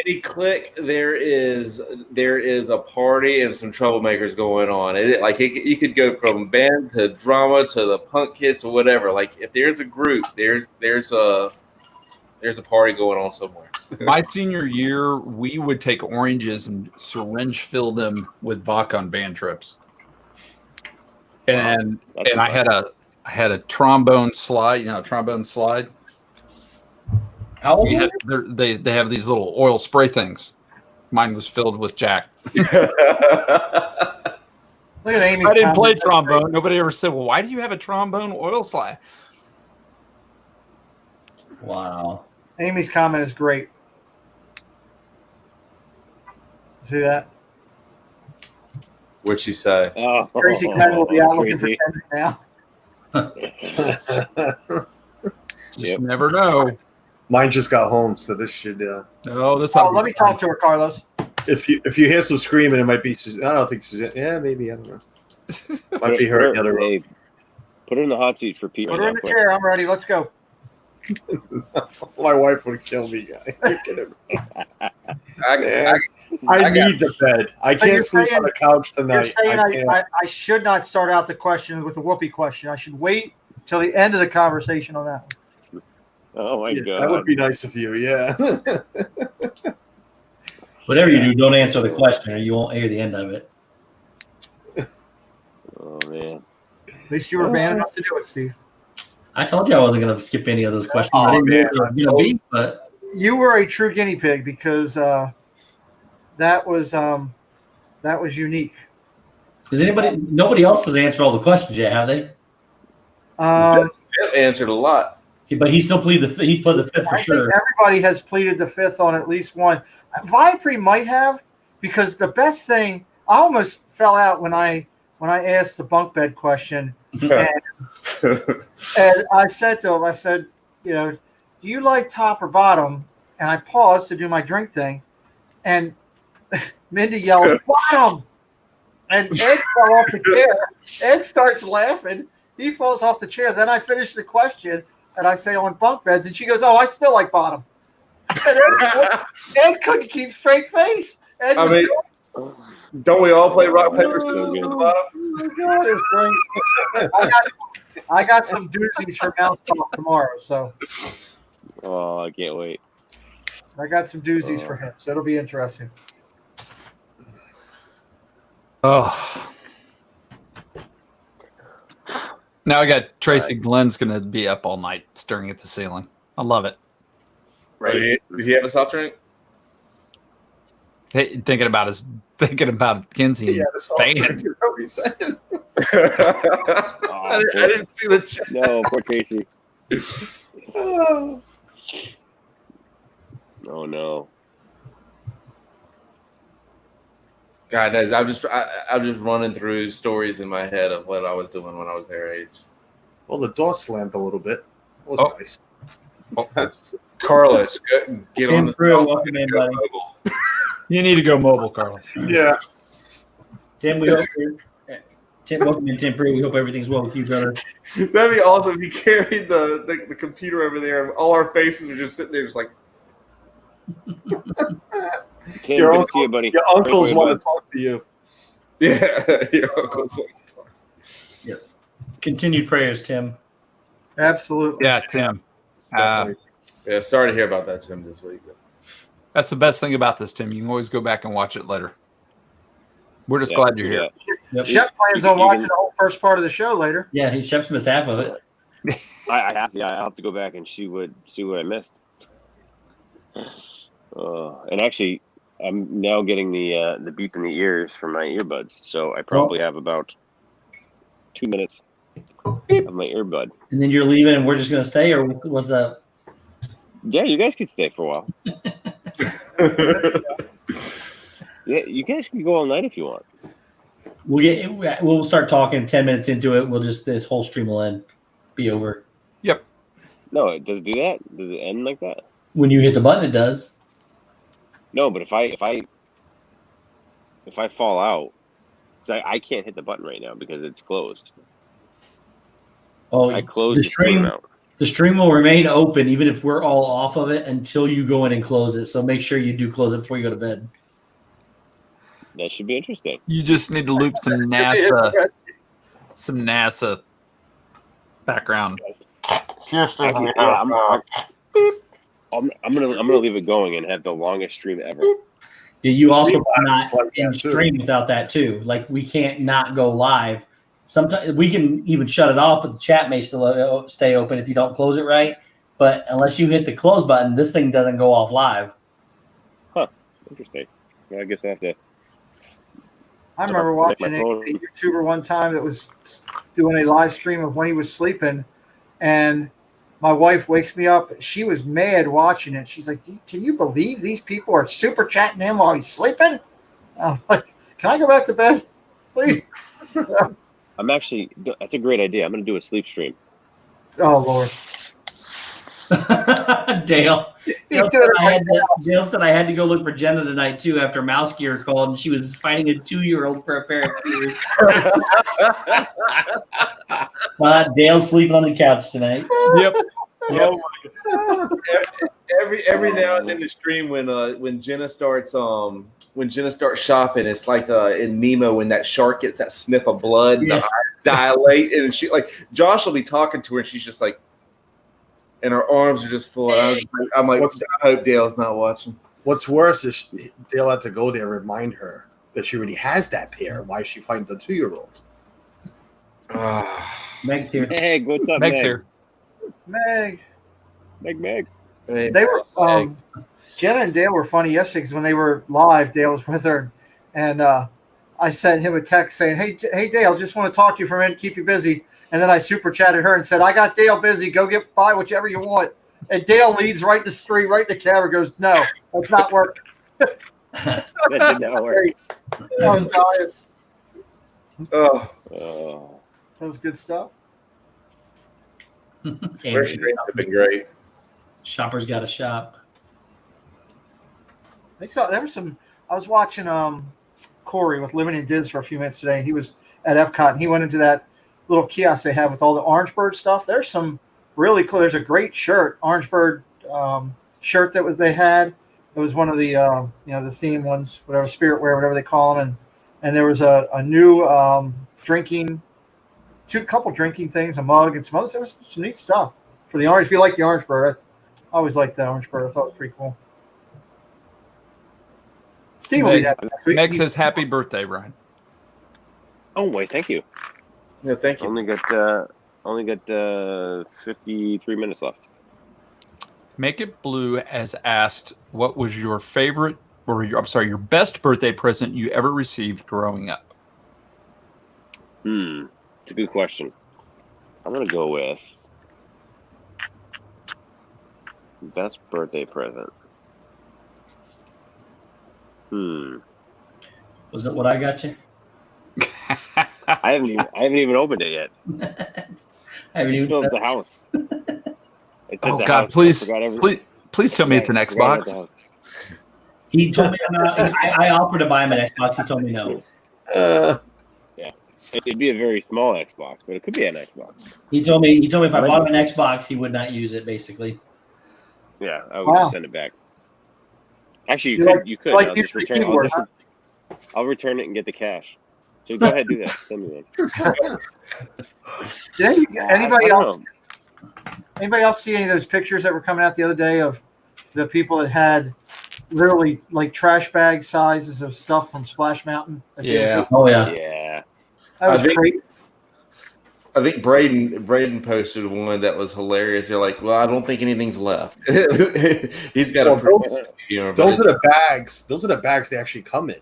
any clique, there is a party and some troublemakers going on. You could go from band to drama to the punk kids to whatever. Like if there's a group, there's a party going on somewhere. My senior year, we would take oranges and syringe fill them with vodka on band trips. And I had a trombone slide, trombone slide. How old? They have these little oil spray things. Mine was filled with Jack. Look at Amy's. I didn't play trombone. Nobody ever said, "Well, why do you have a trombone oil slide?" Wow. Amy's comment is great. See that? What'd she say? Oh, Crazy Ken will be out looking for crazy. Ken now. Just never know. Mine just got home, so this should. Oh, this. Oh, let me talk to her, Carlos. If you hear some screaming, it might be. I don't think. Yeah, maybe. I don't know. Might be her. The other room. Hey, put her in the hot seat for Pete. Put right her in now, the quick. chair. I'm ready. Let's go. My wife would kill me, guy. I need the bed. I So you're can't sleep saying- on the couch You're tonight. saying I can't. I should not start out the question with a whoopee question. I should wait till the end of the conversation on that one. Oh my god. That would be nice of you. Yeah. Whatever you do, don't answer the question, or you won't hear the end of it. Oh man. At least you were man enough to do it, Steve. I told you I wasn't going to skip any of those questions. Oh, I didn't know man. what it was going to be, but You were a true guinea pig because that was unique. does nobody else has answered all the questions yet, have they? Jeff answered a lot. But he still played the fifth for I sure. think everybody has pleaded the fifth on at least one. Vipre might have, because the best thing, I almost fell out when I asked the bunk bed question, and I said to him, I said, do you like top or bottom? And I paused to do my drink thing, and Mindy yelled, bottom! And Ed fell off the chair. Ed starts laughing. He falls off the chair. Then I finish the question, and I say on bunk beds, and she goes, oh, I still like bottom. And Ed couldn't keep straight face. Ed was Don't we all play rock, paper, scissors good. at the bottom? oh my God, it's great. I got some doozies for Mouse Talk tomorrow, so Oh, I can't wait. I got some doozies for him, so it'll be interesting. Oh. Now I got Tracy Glenn's going to be up all night staring at the ceiling. I love it. Right. Did he have a soft drink? Hey, thinking about Kinsey and Stan. I didn't see the chat. No, poor Casey. Oh no. God knows, I'm just running through stories in my head of what I was doing when I was their age. Well, the door slammed a little bit. That was nice. That's Carlos, get Tim on the Pruitt, cell phone welcome in, and go buddy. mobile. You need to go mobile, Carlos. yeah. Tim, we hope welcome in, Tim Pruitt. We hope everything's well with you, brother. That'd be awesome if you carried the computer over there and all our faces are just sitting there just like, Tim, Your good to uncle- see you, buddy. Your uncles Right away, want bud. to talk to you. yeah, your uncle's like, Continued prayers, Tim. Absolutely. Yeah, Tim. Definitely. yeah, sorry to hear about that, Tim, this week. That's the best thing about this, Tim. You can always go back and watch it later. We're just glad you're here. Yep. Shep plans on watching the whole first part of the show later. Yeah, he Shep's missed half of it. I have to go back and see what I missed. And actually, I'm now getting the beep in the ears from my earbuds, so I probably have about 2 minutes of my earbud. And then you're leaving, and we're just going to stay, or what's up? Yeah, you guys can stay for a while. Yeah, you guys can go all night if you want. We'll start talking 10 minutes into it. This whole stream will be over. Yep. No, it does it do that? Does it end like that? When you hit the button, it does. No, but if I fall out, because I can't hit the button right now because it's closed. Oh, I closed the the stream stream. out. The stream will remain open even if we're all off of it until you go in and close it. So make sure you do close it before you go to bed. That should be interesting. You just need to loop some NASA background. Actually, yeah, I'm gonna leave it going and have the longest stream ever. Yeah, you also Stream cannot like that, in too. stream without that too. Like we can't not go live. Sometimes we can even shut it off, but the chat may still stay open if you don't close it right. But unless you hit the close button, this thing doesn't go off live. Huh. Interesting. Well, I guess I have to. I remember watching a YouTuber one time that was doing a live stream of when he was sleeping, and my wife wakes me up. She was mad watching it. She's like, "Can you believe these people are super chatting him while he's sleeping?" I'm like, "Can I go back to bed, please?" That's a great idea. I'm going to do a sleep stream. Oh, Lord. Dale said I had to go look for Jenna tonight too after Mouse Gear called and she was fighting a 2-year-old for a pair of shoes. Dale's sleeping on the couch tonight. Yep. Oh my God. Every now and then the stream when Jenna starts shopping, it's like in Nemo when that shark gets that sniff of blood, Yes. the eyes dilate, and she like Josh will be talking to her and she's just like, and her arms are just full. I'm like, I hope Dale's not watching. What's worse is Dale had to go there and remind her that she already has that pair. Why is she fighting the 2-year-old? Meg's here. Meg, what's up, Meg's Meg? here. Meg. Meg. They were Jenna and Dale were funny yesterday because when they were live, Dale was with her, and I sent him a text saying, "Hey Dale, just want to talk to you for a minute, keep you busy." And then I super chatted her and said, "I got Dale busy. Go buy whichever you want." And Dale leads right to the street, right to the camera, goes, "No, that's not working." That did not work. I was dying. Oh. That was good stuff. Their streams have been great. Shopper's got a shop. There was some. I was watching Corey with Livin in Diz for a few minutes today. He was at Epcot and he went into that little kiosk they have with all the Orange Bird stuff. There's some really cool. There's a great shirt, Orange Bird shirt they had. It was one of the the theme ones, whatever, spirit wear, whatever they call them, and there was a new couple drinking things, a mug, and some other. There was some neat stuff for the orange. If you like the Orange Bird, I always liked the Orange Bird. I thought it was pretty cool. Steve will be happy next week. Meg says happy birthday, Brian. Oh wait, thank you. Yeah, thank you. Only got 53 minutes left. Make It Blue has asked, what was your favorite, or your best birthday present you ever received growing up? It's a good question. I'm gonna go with best birthday present. Was it what I got you? I haven't even opened it yet. It's still at the house. Oh God! Please tell me it's an Xbox. He told me I offered to buy him an Xbox. He told me no. Yeah, it'd be a very small Xbox, but it could be an Xbox. He told me if I bought him an Xbox, he would not use it. Basically. Yeah, I would just send it back. Actually, you could. Like I'll just return it. I'll return it and get the cash. So go ahead, do that. Send me one. Did anybody else see any of those pictures that were coming out the other day of the people that had literally like trash bag sizes of stuff from Splash Mountain? Yeah. Oh yeah. Yeah. That was crazy. I think Braden posted one that was hilarious. They're like, "Well, I don't think anything's left." He's got Well, a. Those are the bags. Those are the bags they actually come in.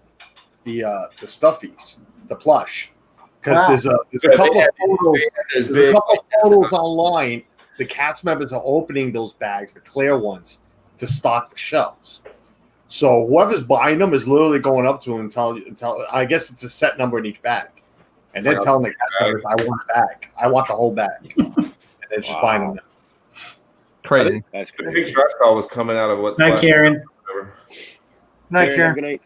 The stuffies, the plush. Because there's a couple of photos. There's a couple of photos online. The cast members are opening those bags, the clear ones, to stock the shelves. So whoever's buying them is literally going up to them and tell. I guess it's a set number in each bag, and then telling the cast members, "I want a bag. I want the whole bag," and then just buying them. Crazy. That's I crazy. think Dress Call was coming out of what's Night, Karen. Night, Karen. Good night.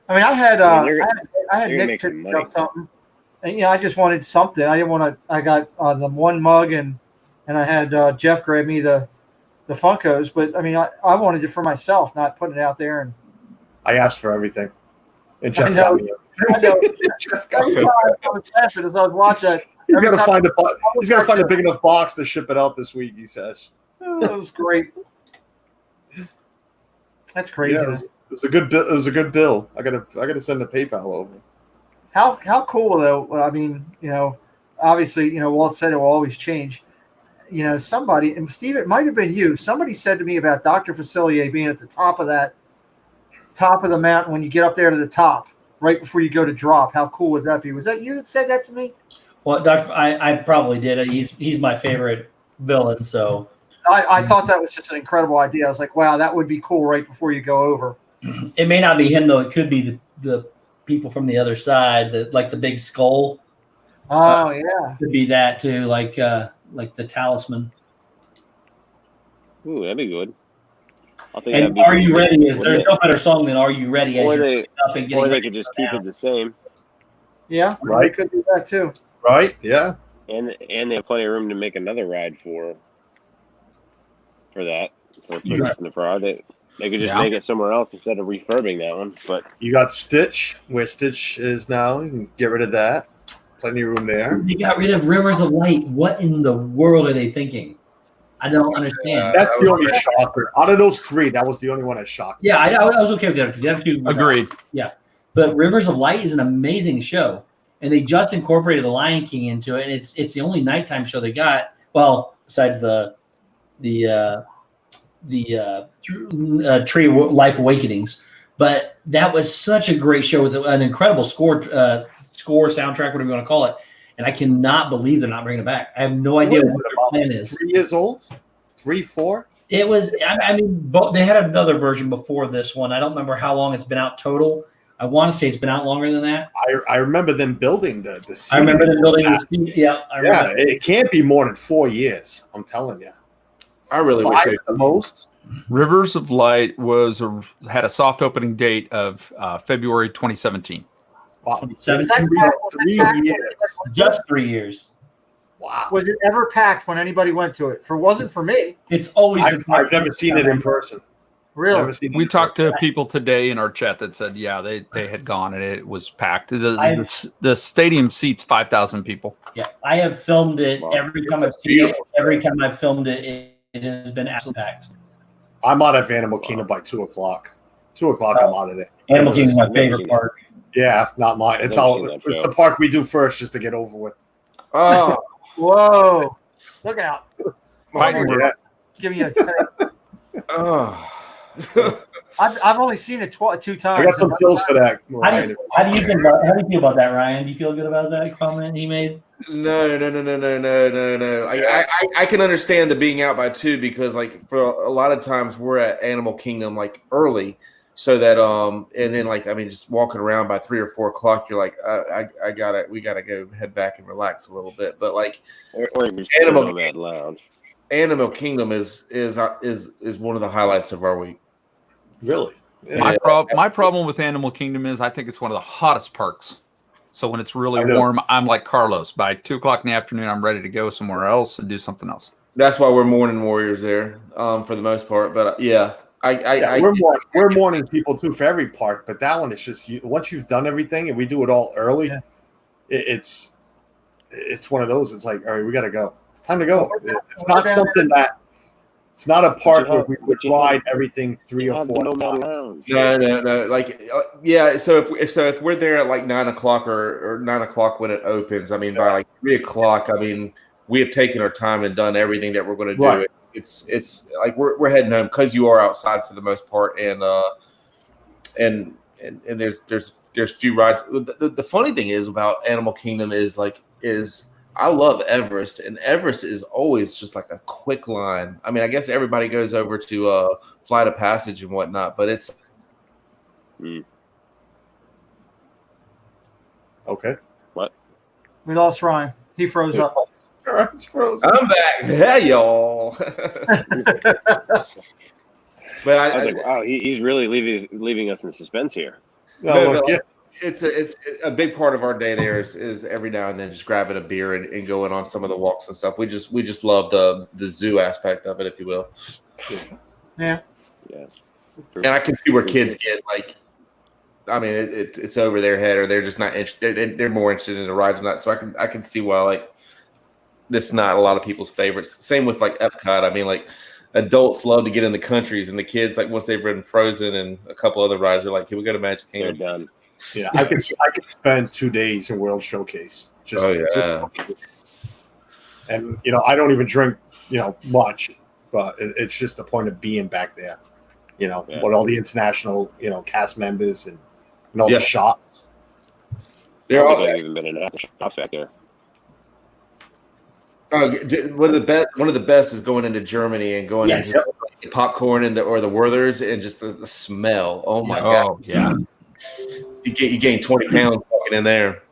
I mean, I had You're gonna Nick make some pick money. up something, and I just wanted something. I didn't want to. I got the one mug and and I had Jeff grab me the Funkos. But I mean, I wanted it for myself, not putting it out there. And I asked for everything, and Jeff I know. got me. I know. Jeff got Every me. time I was laughing as I was watching that. He's every got to time- find he's got to find a big enough box to ship it out this week. He says. Oh, that was great. That's crazy. Yeah, it was a good bill. It was a good bill. I gotta send a PayPal over. How cool though? I mean, obviously, Walt said it will always change. Somebody, and Steve, it might have been you. Somebody said to me about Dr. Facilier being at the top of the mountain when you get up there to the top, right before you go to drop. How cool would that be? Was that you that said that to me? Well, Doctor, I probably did. He's my favorite villain. So I thought that was just an incredible idea. I was like, wow, that would be cool right before you go over. it may not be him though. It could be the people from the other side, like the big skull. Oh yeah, Could be that too, like the talisman. Ooh, that'd be good. I think And that'd be Are good. You Ready? There's no better song than Are You Ready? As Or you're they, up and getting or they ready could to just go keep down. it the same, yeah, Right. They could do that too. Right? Yeah. and they have plenty of room to make another ride for that for Yeah. Princess and the Frog. They could just Yeah. make it somewhere else instead of refurbing that one. But You got Stitch, where Stitch is now. You can get rid of that. Plenty of room there. They got rid of Rivers of Light. What in the world are they thinking? I don't understand. That's the only shocker. Out of those three, that was the only one that shocked me. Yeah, I was okay with the other two. The other two, Agreed. But Rivers of Light is an amazing show, and they just incorporated The Lion King into it, and it's the only nighttime show they got. Well, besides the Tree of Life Awakenings, but that was such a great show with an incredible score, soundtrack, whatever you want to call it. And I cannot believe they're not bringing it back. I have no idea What is what it, their about plan is. 3 years old? 3, 4? It was. I mean, they had another version before this one. I don't remember how long it's been out total. I want to say it's been out longer than that. I remember them building the I remember them building the scene. Yeah, I remember. Yeah, it can't be more than 4 years. I'm teling you. I really wish 5 at the most. Rivers of Light had a soft opening date of February 2017. Wow. 17, Three years. just 3 years. Wow. Was it ever packed when anybody went to it? Wasn't for me. It's always. I've never seen it in person. Really? Never seen it We in talked to people today in our chat that said, yeah, they had gone and it was packed. The stadium seats 5,000 people. Yeah, I have filmed it Wow. every time I've seen it. Every time I've filmed it, it has been absolutely packed. I'm out of Animal Kingdom by 2 o'clock. 2 o'clock, I'm out of there. Animal It's- Kingdom is my I've never favorite seen park. Yeah, not mine. It's Never all. seen that It's show. the park we do first, just to get over with. Oh, Whoa! Look out! Fighting Yeah. Give me a. oh. I've only seen it 2 times. I got some pills for that. How do you feel about that, Ryan? Do you feel good about that comment he made? No. I can understand the being out by 2 because, like, for a lot of times we're at Animal Kingdom like early, so that and then just walking around by 3 or 4 o'clock, you're like, we gotta go head back and relax a little bit. But like, or just Animal put it on that lounge. Animal Kingdom is one of the highlights of our week. Really? Yeah. My problem with Animal Kingdom is I think it's one of the hottest parks. So when it's really I know. warm, I'm like Carlos. By 2 o'clock in the afternoon, I'm ready to go somewhere else and do something else. That's why we're morning warriors there, for the most part. But We're morning people too for every park, but that one is just once you've done everything and we do it all early, Yeah. it's one of those. It's like, all right, we got to go. It's time to go. It's not something that. It's not a park where we would ride everything 3 or 4 times. No. So if we're there at like 9 o'clock or 9 o'clock when it opens, I mean, by like 3 o'clock, I mean, we have taken our time and done everything that we're going to do. Right. It's like we're heading home because you are outside for the most part, and there's few rides. The funny thing is about Animal Kingdom is I love Everest, and Everest is always just like a quick line. I mean, I guess everybody goes over to Flight of Passage and whatnot, but it's Okay. We lost Ryan. He froze up. All right, it's frozen. I'm back. Hey, y'all. But I was like, wow, he's really leaving us in suspense here. No, No, look, no. it's a big part of our day there is every now and then just grabbing a beer and going on some of the walks and stuff. We just love the zoo aspect of it, if you will. Yeah. And I can see where kids get like, I mean, it's over their head, or they're just not interested. They're more interested in the rides than that. So I can see why like that's not a lot of people's favorites. Same with like Epcot. I mean, like adults love to get in the countries, and the kids, like once they've ridden Frozen and a couple other rides, they're like, "Can we go to Magic They're Kingdom?" done. Yeah, I could spend 2 days in World Showcase. And I don't even drink much, but it's just the point of being back there. With all the international cast members and all the shops. They're all even been in half the shops back there. One of the best is going into Germany and going into the popcorn or the Werthers, and just the smell. Oh my god! Yeah. You gain 20 pounds walking in there.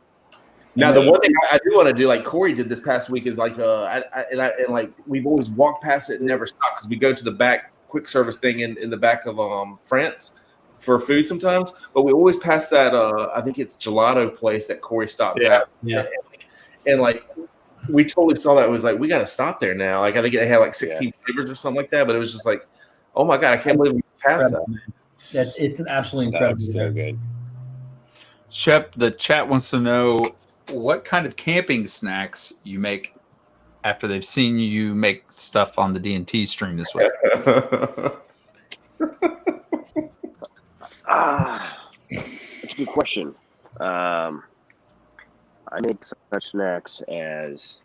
Now the one thing I do want to do, like Corey did this past week, is like like we've always walked past it and never stopped, because we go to the back quick service thing in the back of France for food sometimes, but we always pass that I think it's gelato place that Corey stopped at. And like we totally saw that. It was like, we got to stop there now. Like I think they had like 16 flavors or something like that, but it was just like, oh my god, I can't believe we passed that. It's an absolutely incredible. That's so good. Shep, the chat wants to know what kind of camping snacks you make after they've seen you make stuff on the D&T stream this week. That's a good question. I make such snacks as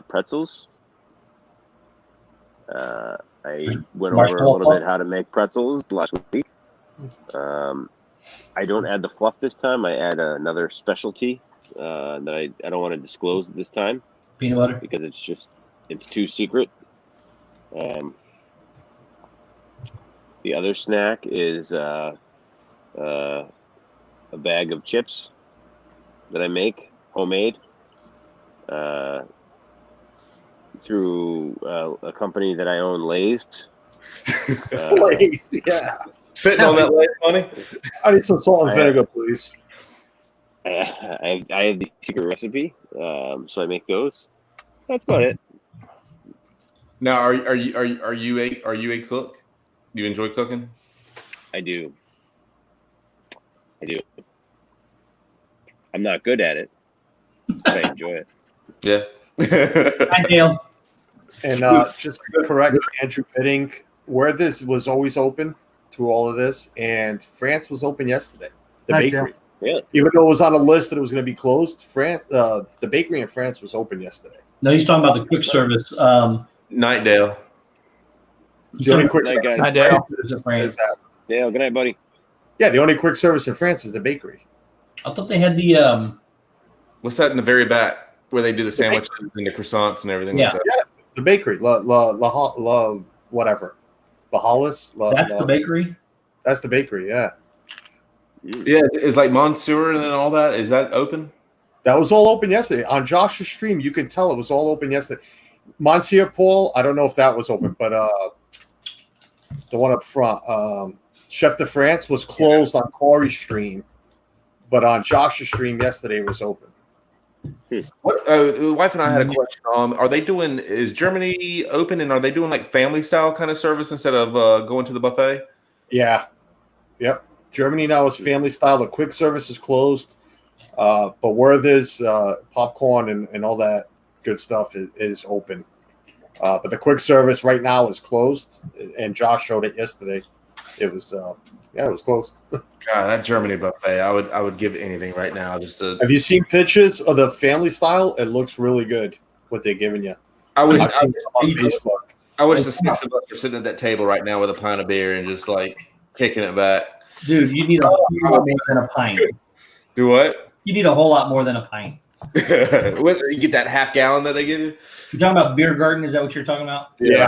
pretzels. I went over a little bit how to make pretzels last week. I don't add the fluff this time. I add another specialty that I don't want to disclose this time. Peanut butter? Because it's too secret. The other snack is a bag of chips that I make homemade through a company that I own, Lay's. Lay's, yeah. Sitting on that Lay's money. I need some salt and vinegar, please. I have the secret recipe, so I make those. That's about it. Now, are you a cook? Do you enjoy cooking? I do. I'm not good at it, but I enjoy it. Yeah. Hi, Dale. And just to correct Andrew Bidding, where this was always open through all of this, and France was open yesterday. The bakery. Yeah. Even though it was on a list that it was going to be closed, the bakery in France was open yesterday. No, he's talking about the quick service. Night, Dale. The only quick service Hi, Dale. Dale, good night, buddy. Yeah, the only quick service in France is the bakery. I thought they had the What's that in the very back where they do the sandwiches and the croissants and everything? Yeah. Like that? Yeah, the bakery. Whatever. Bahalis. That's the bakery? That's the bakery, yeah. Yeah, it's like Monsieur and all that. Is that open? That was all open yesterday. On Josh's stream, you can tell it was all open yesterday. Monsieur Paul, I don't know if that was open, but the one up front, Chef de France, was closed on Corey's stream, but on Josh's stream yesterday was open. What the wife and I had a question. Is Germany open, and are they doing like family style kind of service instead of going to the buffet? Yeah. Yep. Germany now is family style. The quick service is closed. But where there's popcorn and all that good stuff is open. But the quick service right now is closed, and Josh showed it yesterday. It was it was closed. God, that Germany buffet, I would give anything right now just to. Have you seen pictures of the family style? It looks really good what they're giving you. I've seen it on Facebook. I wish the 6 of us were sitting at that table right now with a pint of beer and just like kicking it back. Dude, you need a whole lot more than a pint. Do what? You need a whole lot more than a pint. You get that half gallon that they give you? You're talking about beer garden? Is that what you're talking about? Yeah.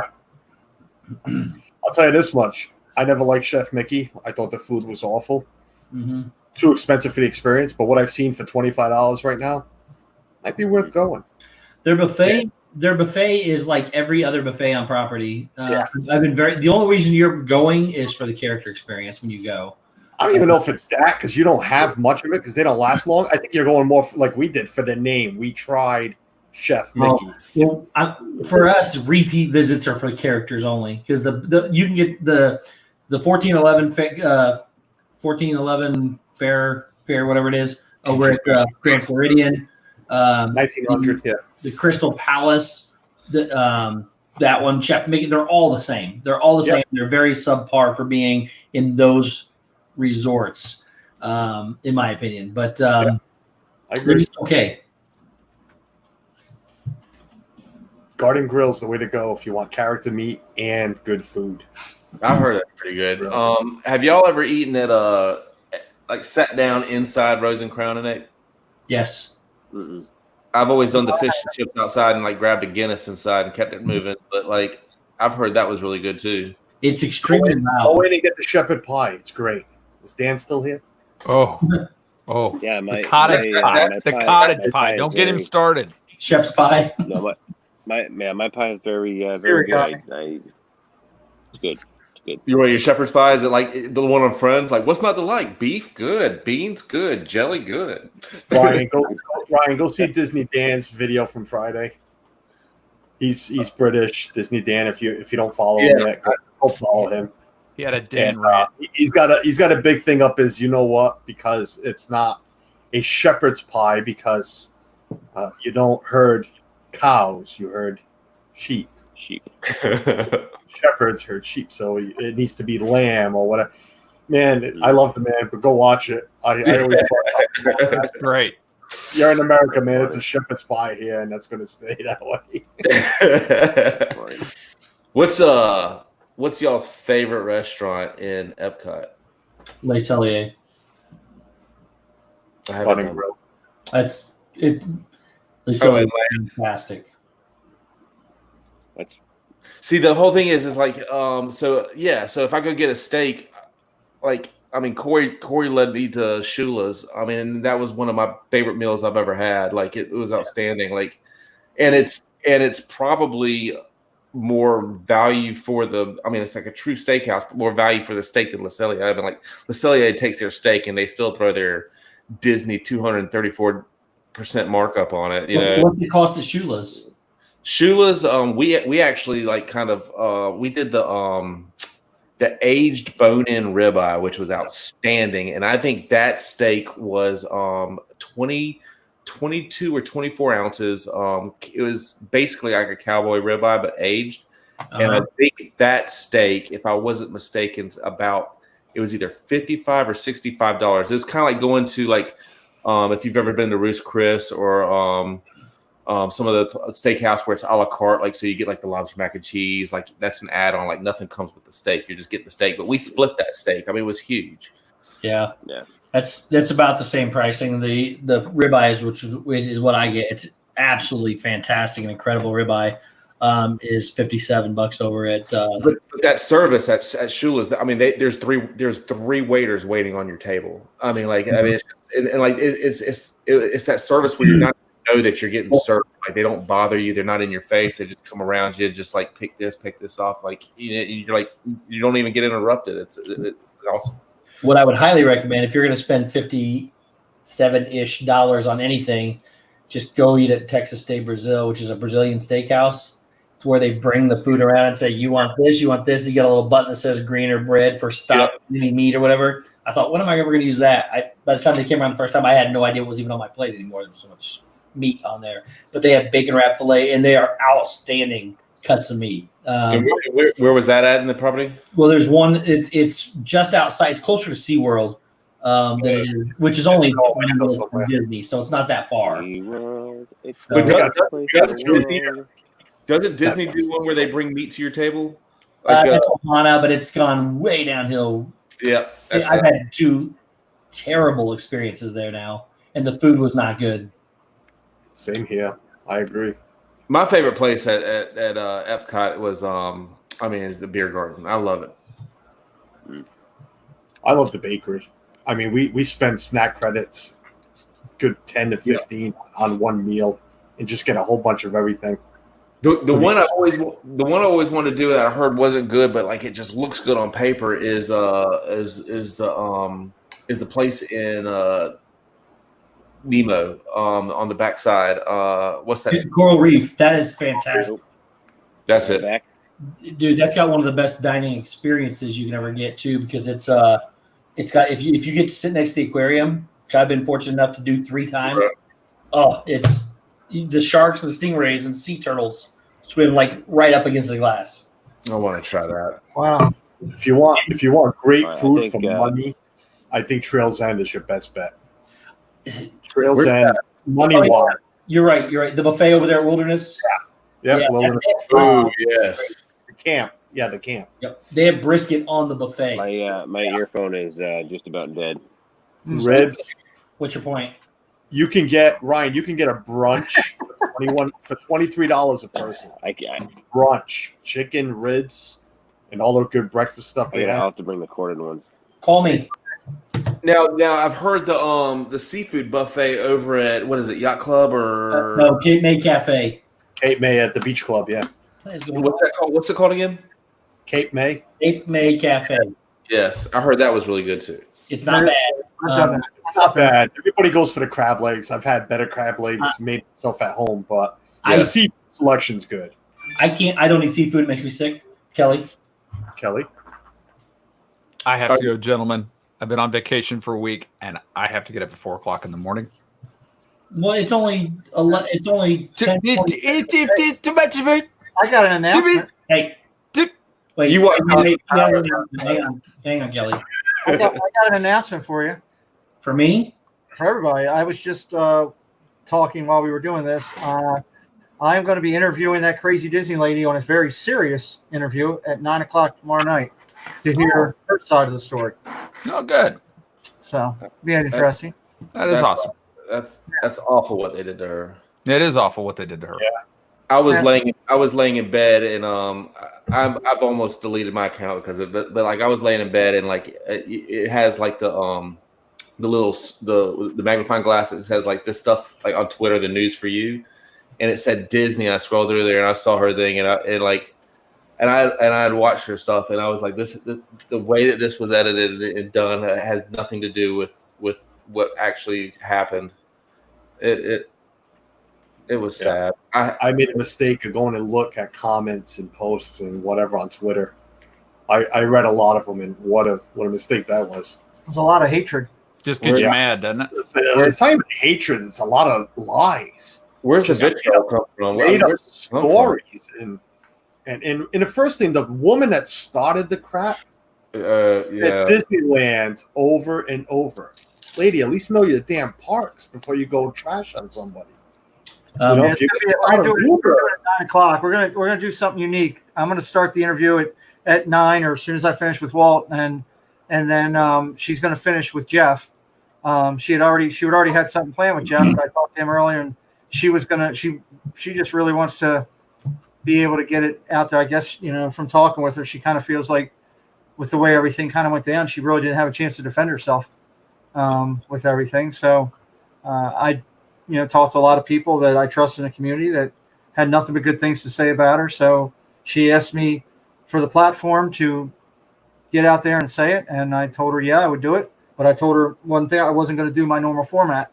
I'll tell you this much. I never liked Chef Mickey. I thought the food was awful. Mm-hmm. Too expensive for the experience. But what I've seen for $25 right now might be worth going. Their buffet Their buffet is like every other buffet on property. Yeah. I've been the only reason you're going is for the character experience when you go. I don't even know if it's that because you don't have much of it because they don't last long. I think you're going more like we did for the name. We tried Chef Mickey. Well, for us, repeat visits are for characters only because the you can get the 1411 fair whatever it is over at Grand Floridian. 1900, yeah. The Crystal Palace, that one, Chef Mickey, they're all the same. They're all the same. They're very subpar for being in those resorts, in my opinion. But I agree. just okay. Garden Grill's the way to go if you want character meat and good food. I've heard that's pretty good. Have y'all ever eaten at like sat down inside Rose and Crown and Egg? Yes. Mm-mm. I've always done the fish and chips outside and like grabbed a Guinness inside and kept it moving. But like I've heard that was really good too. It's extremely Go loud. in and get the shepherd pie. It's great. Is Dan still here? Oh, Yeah, the cottage pie. The cottage pie. Don't get him started. Chef's pie. No, my pie is very Very good. It's good. You want your shepherd's pie? Is it like the one on Friends? Like, what's not to like? Beef, good. Beans, good. Jelly, good. Ryan, go see Disney Dan's video from Friday. He's British. Disney Dan. If you don't follow him yet, go follow him. He had a Dan And, rant. he's got a big thing up. Is you know what? Because it's not a shepherd's pie because you don't herd cows. You herd sheep. Shepherds herd sheep, so it needs to be lamb or whatever. Man, I love the man, but go watch it. I always That's great. You're in America, man. It's a shepherd's pie here, and that's going to stay that way. What's y'all's favorite restaurant in Epcot? Le Cellier. I haven't Bunny done- Grill. That's it. Le Cellier is fantastic. See, the whole thing is like, so if I go get a steak, like, I mean, Corey led me to Shula's. I mean, that was one of my favorite meals I've ever had. Like, it was outstanding. Like, and it's probably more value for the. I mean, it's like a true steakhouse, but more value for the steak than Le Cellier. I mean, like Le Cellier takes their steak and they still throw their Disney 234% markup on it. You know, What's the cost of Shula's? Shula's, we actually like kind of we did the aged bone-in ribeye, which was outstanding, and I think that steak was 22 or 24 ounces. It was basically like a cowboy ribeye but aged, and I think that steak, if I wasn't mistaken, it was either $55 or $65. It was kind of like going to like if you've ever been to Ruth's Chris or some of the steakhouse where it's a la carte, like so you get like the lobster mac and cheese, like that's an add-on, like nothing comes with the steak. You're just getting the steak, but we split that steak. I mean, it was huge. Yeah. That's about the same pricing. The ribeyes, which is what I get. It's absolutely fantastic and incredible ribeye. Is $57 over at. But that service at Shula's, I mean, there's three waiters waiting on your table. I mean, like it's that service where you're not know that you're getting served. Like they don't bother you. They're not in your face. They just come around you, just like pick this off. Like you're like you don't even get interrupted. It's awesome. What I would highly recommend if you're going to spend $57-ish on anything, just go eat at Texas State Brazil, which is a Brazilian steakhouse. It's where they bring the food around and say, "You want this? You want this?" You get a little button that says greener bread for stuffed meat or whatever. I thought, when am I ever going to use that? By the time they came around the first time, I had no idea it was even on my plate anymore. There was so much meat on there, but they have bacon wrap filet, and they are outstanding cuts of meat. Where was that at in the property? Well, there's one. It's just outside. It's closer to SeaWorld than it is, which is only 20 minutes from Disney, so it's not that far. Doesn't Disney do one where they bring meat to your table? Like, It's Ohana, but it's gone way downhill. Yeah, I've had 2 terrible experiences there now, and the food was not good. Same here. I agree. My favorite place at Epcot was is the beer garden. I love it. I love the bakery. I mean, we spend snack credits, good 10 to 15 on one meal, and just get a whole bunch of everything. The one I always wanted to do that I heard wasn't good, but like it just looks good on paper is the place in Nemo on the backside. What's that? Coral Reef. That is fantastic. That's it. Back. Dude, that's got one of the best dining experiences you can ever get too, because it's got if you get to sit next to the aquarium, which I've been fortunate enough to do 3 times. Oh, it's the sharks, the stingrays, and sea turtles swim like right up against the glass. I want to try that. Wow. If you want great I food think, for money, I think Trails End is your best bet. Trails End, money wise. You're right. The buffet over there at Wilderness. Yeah. Wilderness. Oh yes. The camp. Yeah, the camp. Yep. They have brisket on the buffet. My earphone is just about dead. Ribs. What's your point? You can get Ryan. You can get a brunch for $23 a person. Brunch, chicken, ribs, and all the good breakfast stuff they I'll have. have to bring the corded ones. Call me. Now I've heard the seafood buffet over at what is it, Yacht Club or No, Cape May Cafe. Cape May at the Beach Club. Yeah. what's that called? What's it called again? Cape May. Cape May Cafe. Yes, I heard that was really good too. It's not bad. I've done that. It's not bad. Everybody goes for the crab legs. I've had better crab legs made myself at home, but the seafood selection's good. I don't eat seafood. It makes me sick. Kelly. I have to go, gentlemen. I've been on vacation for a week, and I have to get up at 4:00 in the morning. Well, it's only 10, 20. I got an announcement. Hey, wait. You want- Hang on, Kelly. I got an announcement for you, For me, for everybody. I was just talking while we were doing this. I am going to be interviewing that crazy Disney lady on a very serious interview at 9:00 tomorrow night to hear her side of the story. Oh, good. So, be interesting. That is awesome. That's awful what they did to her. It is awful what they did to her. Yeah. I was laying in bed and I've almost deleted my account because of it, but like I was laying in bed and like it has like the magnifying glasses has like this stuff like on Twitter, the news for you, and it said Disney. I scrolled through there and I saw her thing and I had watched her stuff and I was like, the way that this was edited and done has nothing to do with what actually happened. It was sad. I made a mistake of going and look at comments and posts and whatever on Twitter. I read a lot of them, and what a mistake that was. There's a lot of hatred. Just gets you mad, doesn't it? It's not even hatred; it's a lot of lies. Where's the vitriol come from? Made up stories, and the first thing, the woman that started the crap said Disneyland over and over. Lady, at least know your damn parks before you go trash on somebody. We're doing it at 9:00. We're gonna do something unique. I'm gonna start the interview at 9 or as soon as I finish with Walt, and then she's gonna finish with Jeff. She had already had something planned with Jeff. But I talked to him earlier, and she just really wants to be able to get it out there. I guess from talking with her, she kind of feels like with the way everything kind of went down, she really didn't have a chance to defend herself with everything. So I talked to a lot of people that I trust in the community that had nothing but good things to say about her. So she asked me for the platform to get out there and say it. And I told her, yeah, I would do it. But I told her one thing, I wasn't going to do my normal format.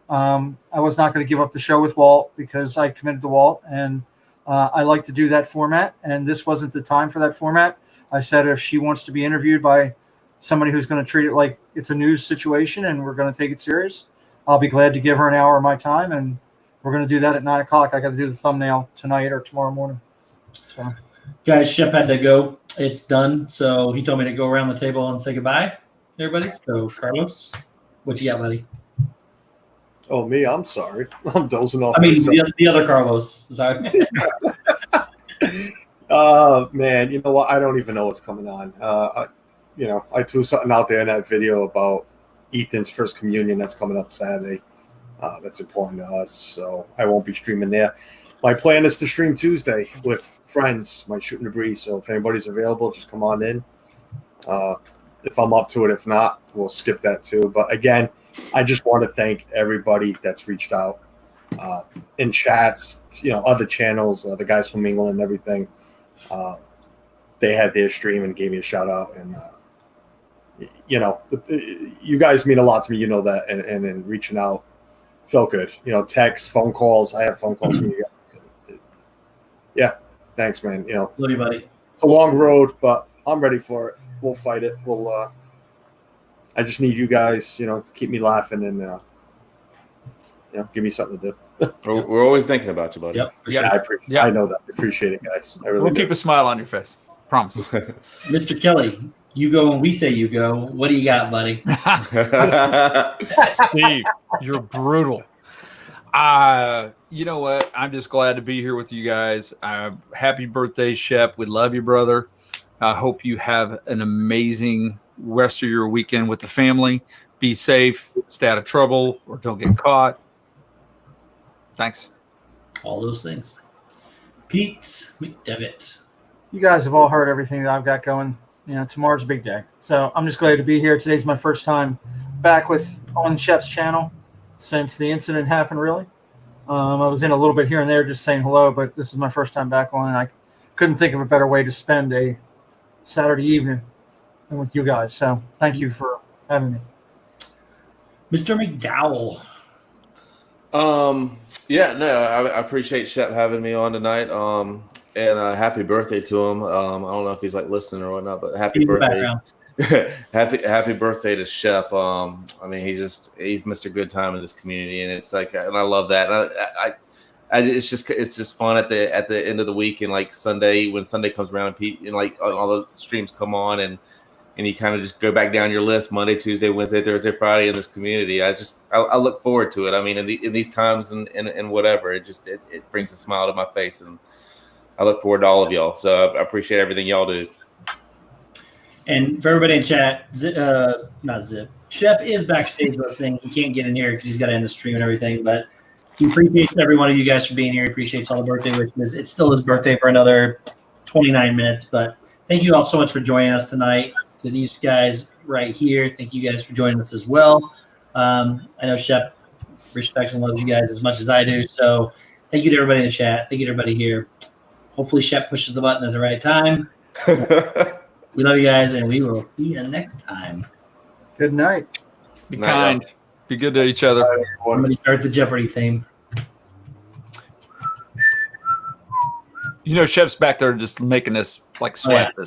I was not going to give up the show with Walt because I committed to Walt. And I like to do that format. And this wasn't the time for that format. I said, if she wants to be interviewed by somebody who's going to treat it like it's a news situation and we're going to take it serious, I'll be glad to give her an hour of my time, and we're going to do that at 9:00. I got to do the thumbnail tonight or tomorrow morning. So, guys, Shep had to go. It's done. So he told me to go around the table and say goodbye to everybody. So, Carlos, what you got, buddy? Oh, me? I'm sorry. I'm dozing off. I mean, the other Carlos. Sorry. Man, you know what? I don't even know what's coming on. I threw something out there in that video about Ethan's first communion that's coming up Saturday. That's important to us, so I won't be streaming there. My plan is to stream Tuesday with friends, my shooting the breeze. So if anybody's available, just come on in. If I'm up to it, if not, we'll skip that too. But again, I just want to thank everybody that's reached out. in chats, other channels, the guys from England and everything. They had their stream and gave me a shout out, and you guys mean a lot to me. You know that, and reaching out felt good. Texts, phone calls. I have phone calls from you guys. Yeah, thanks, man. Love you, buddy. It's a long road, but I'm ready for it. We'll fight it. I just need you guys, keep me laughing and give me something to do. We're always thinking about you, buddy. Yep, for Yeah, sure. I know that. I appreciate it, guys. I really We'll do. keep a smile on your face. Promise. Mr. Kelly, you go when we say you go. What do you got, buddy? Steve, you're brutal. You know what? I'm just glad to be here with you guys. Happy birthday, Shep. We love you, brother. I hope you have an amazing rest of your weekend with the family. Be safe, stay out of trouble, or don't get caught. Thanks. All those things. Pete McDevitt. You guys have all heard everything that I've got going. Tomorrow's a big day. So I'm just glad to be here. Today's my first time back on Shep's channel since the incident happened, really. I was in a little bit here and there just saying hello, but this is my first time back on, and I couldn't think of a better way to spend a Saturday evening than with you guys. So thank you for having me. Mr. McDowell. Yeah, no, I appreciate Shep having me on tonight. And happy birthday to him. I don't know if he's listening or whatnot, but happy birthday. happy birthday to Shep. I mean, he's Mr. Good Time in this community, and it's and I love that. And it's just fun at the end of the week, and Sunday, when Sunday comes around, and Pete and all the streams come on, and you kind of just go back down your list Monday, Tuesday, Wednesday, Thursday, Friday in this community. I look forward to it. I mean, in these times and whatever, it brings a smile to my face, and I look forward to all of y'all. So I appreciate everything y'all do. And for everybody in chat, not Zip. Shep is backstage listening. He can't get in here because he's got to end the stream and everything. But he appreciates every one of you guys for being here. He appreciates all the birthday wishes. It's still his birthday for another 29 minutes. But thank you all so much for joining us tonight. To these guys right here, thank you guys for joining us as well. I know Shep respects and loves you guys as much as I do. So thank you to everybody in the chat. Thank you to everybody here. Hopefully Shep pushes the button at the right time. We love you guys, and we will see you next time. Good night. Be kind. Be good to each other. I'm going to start the Jeopardy theme. Shep's back there just making us sweat this.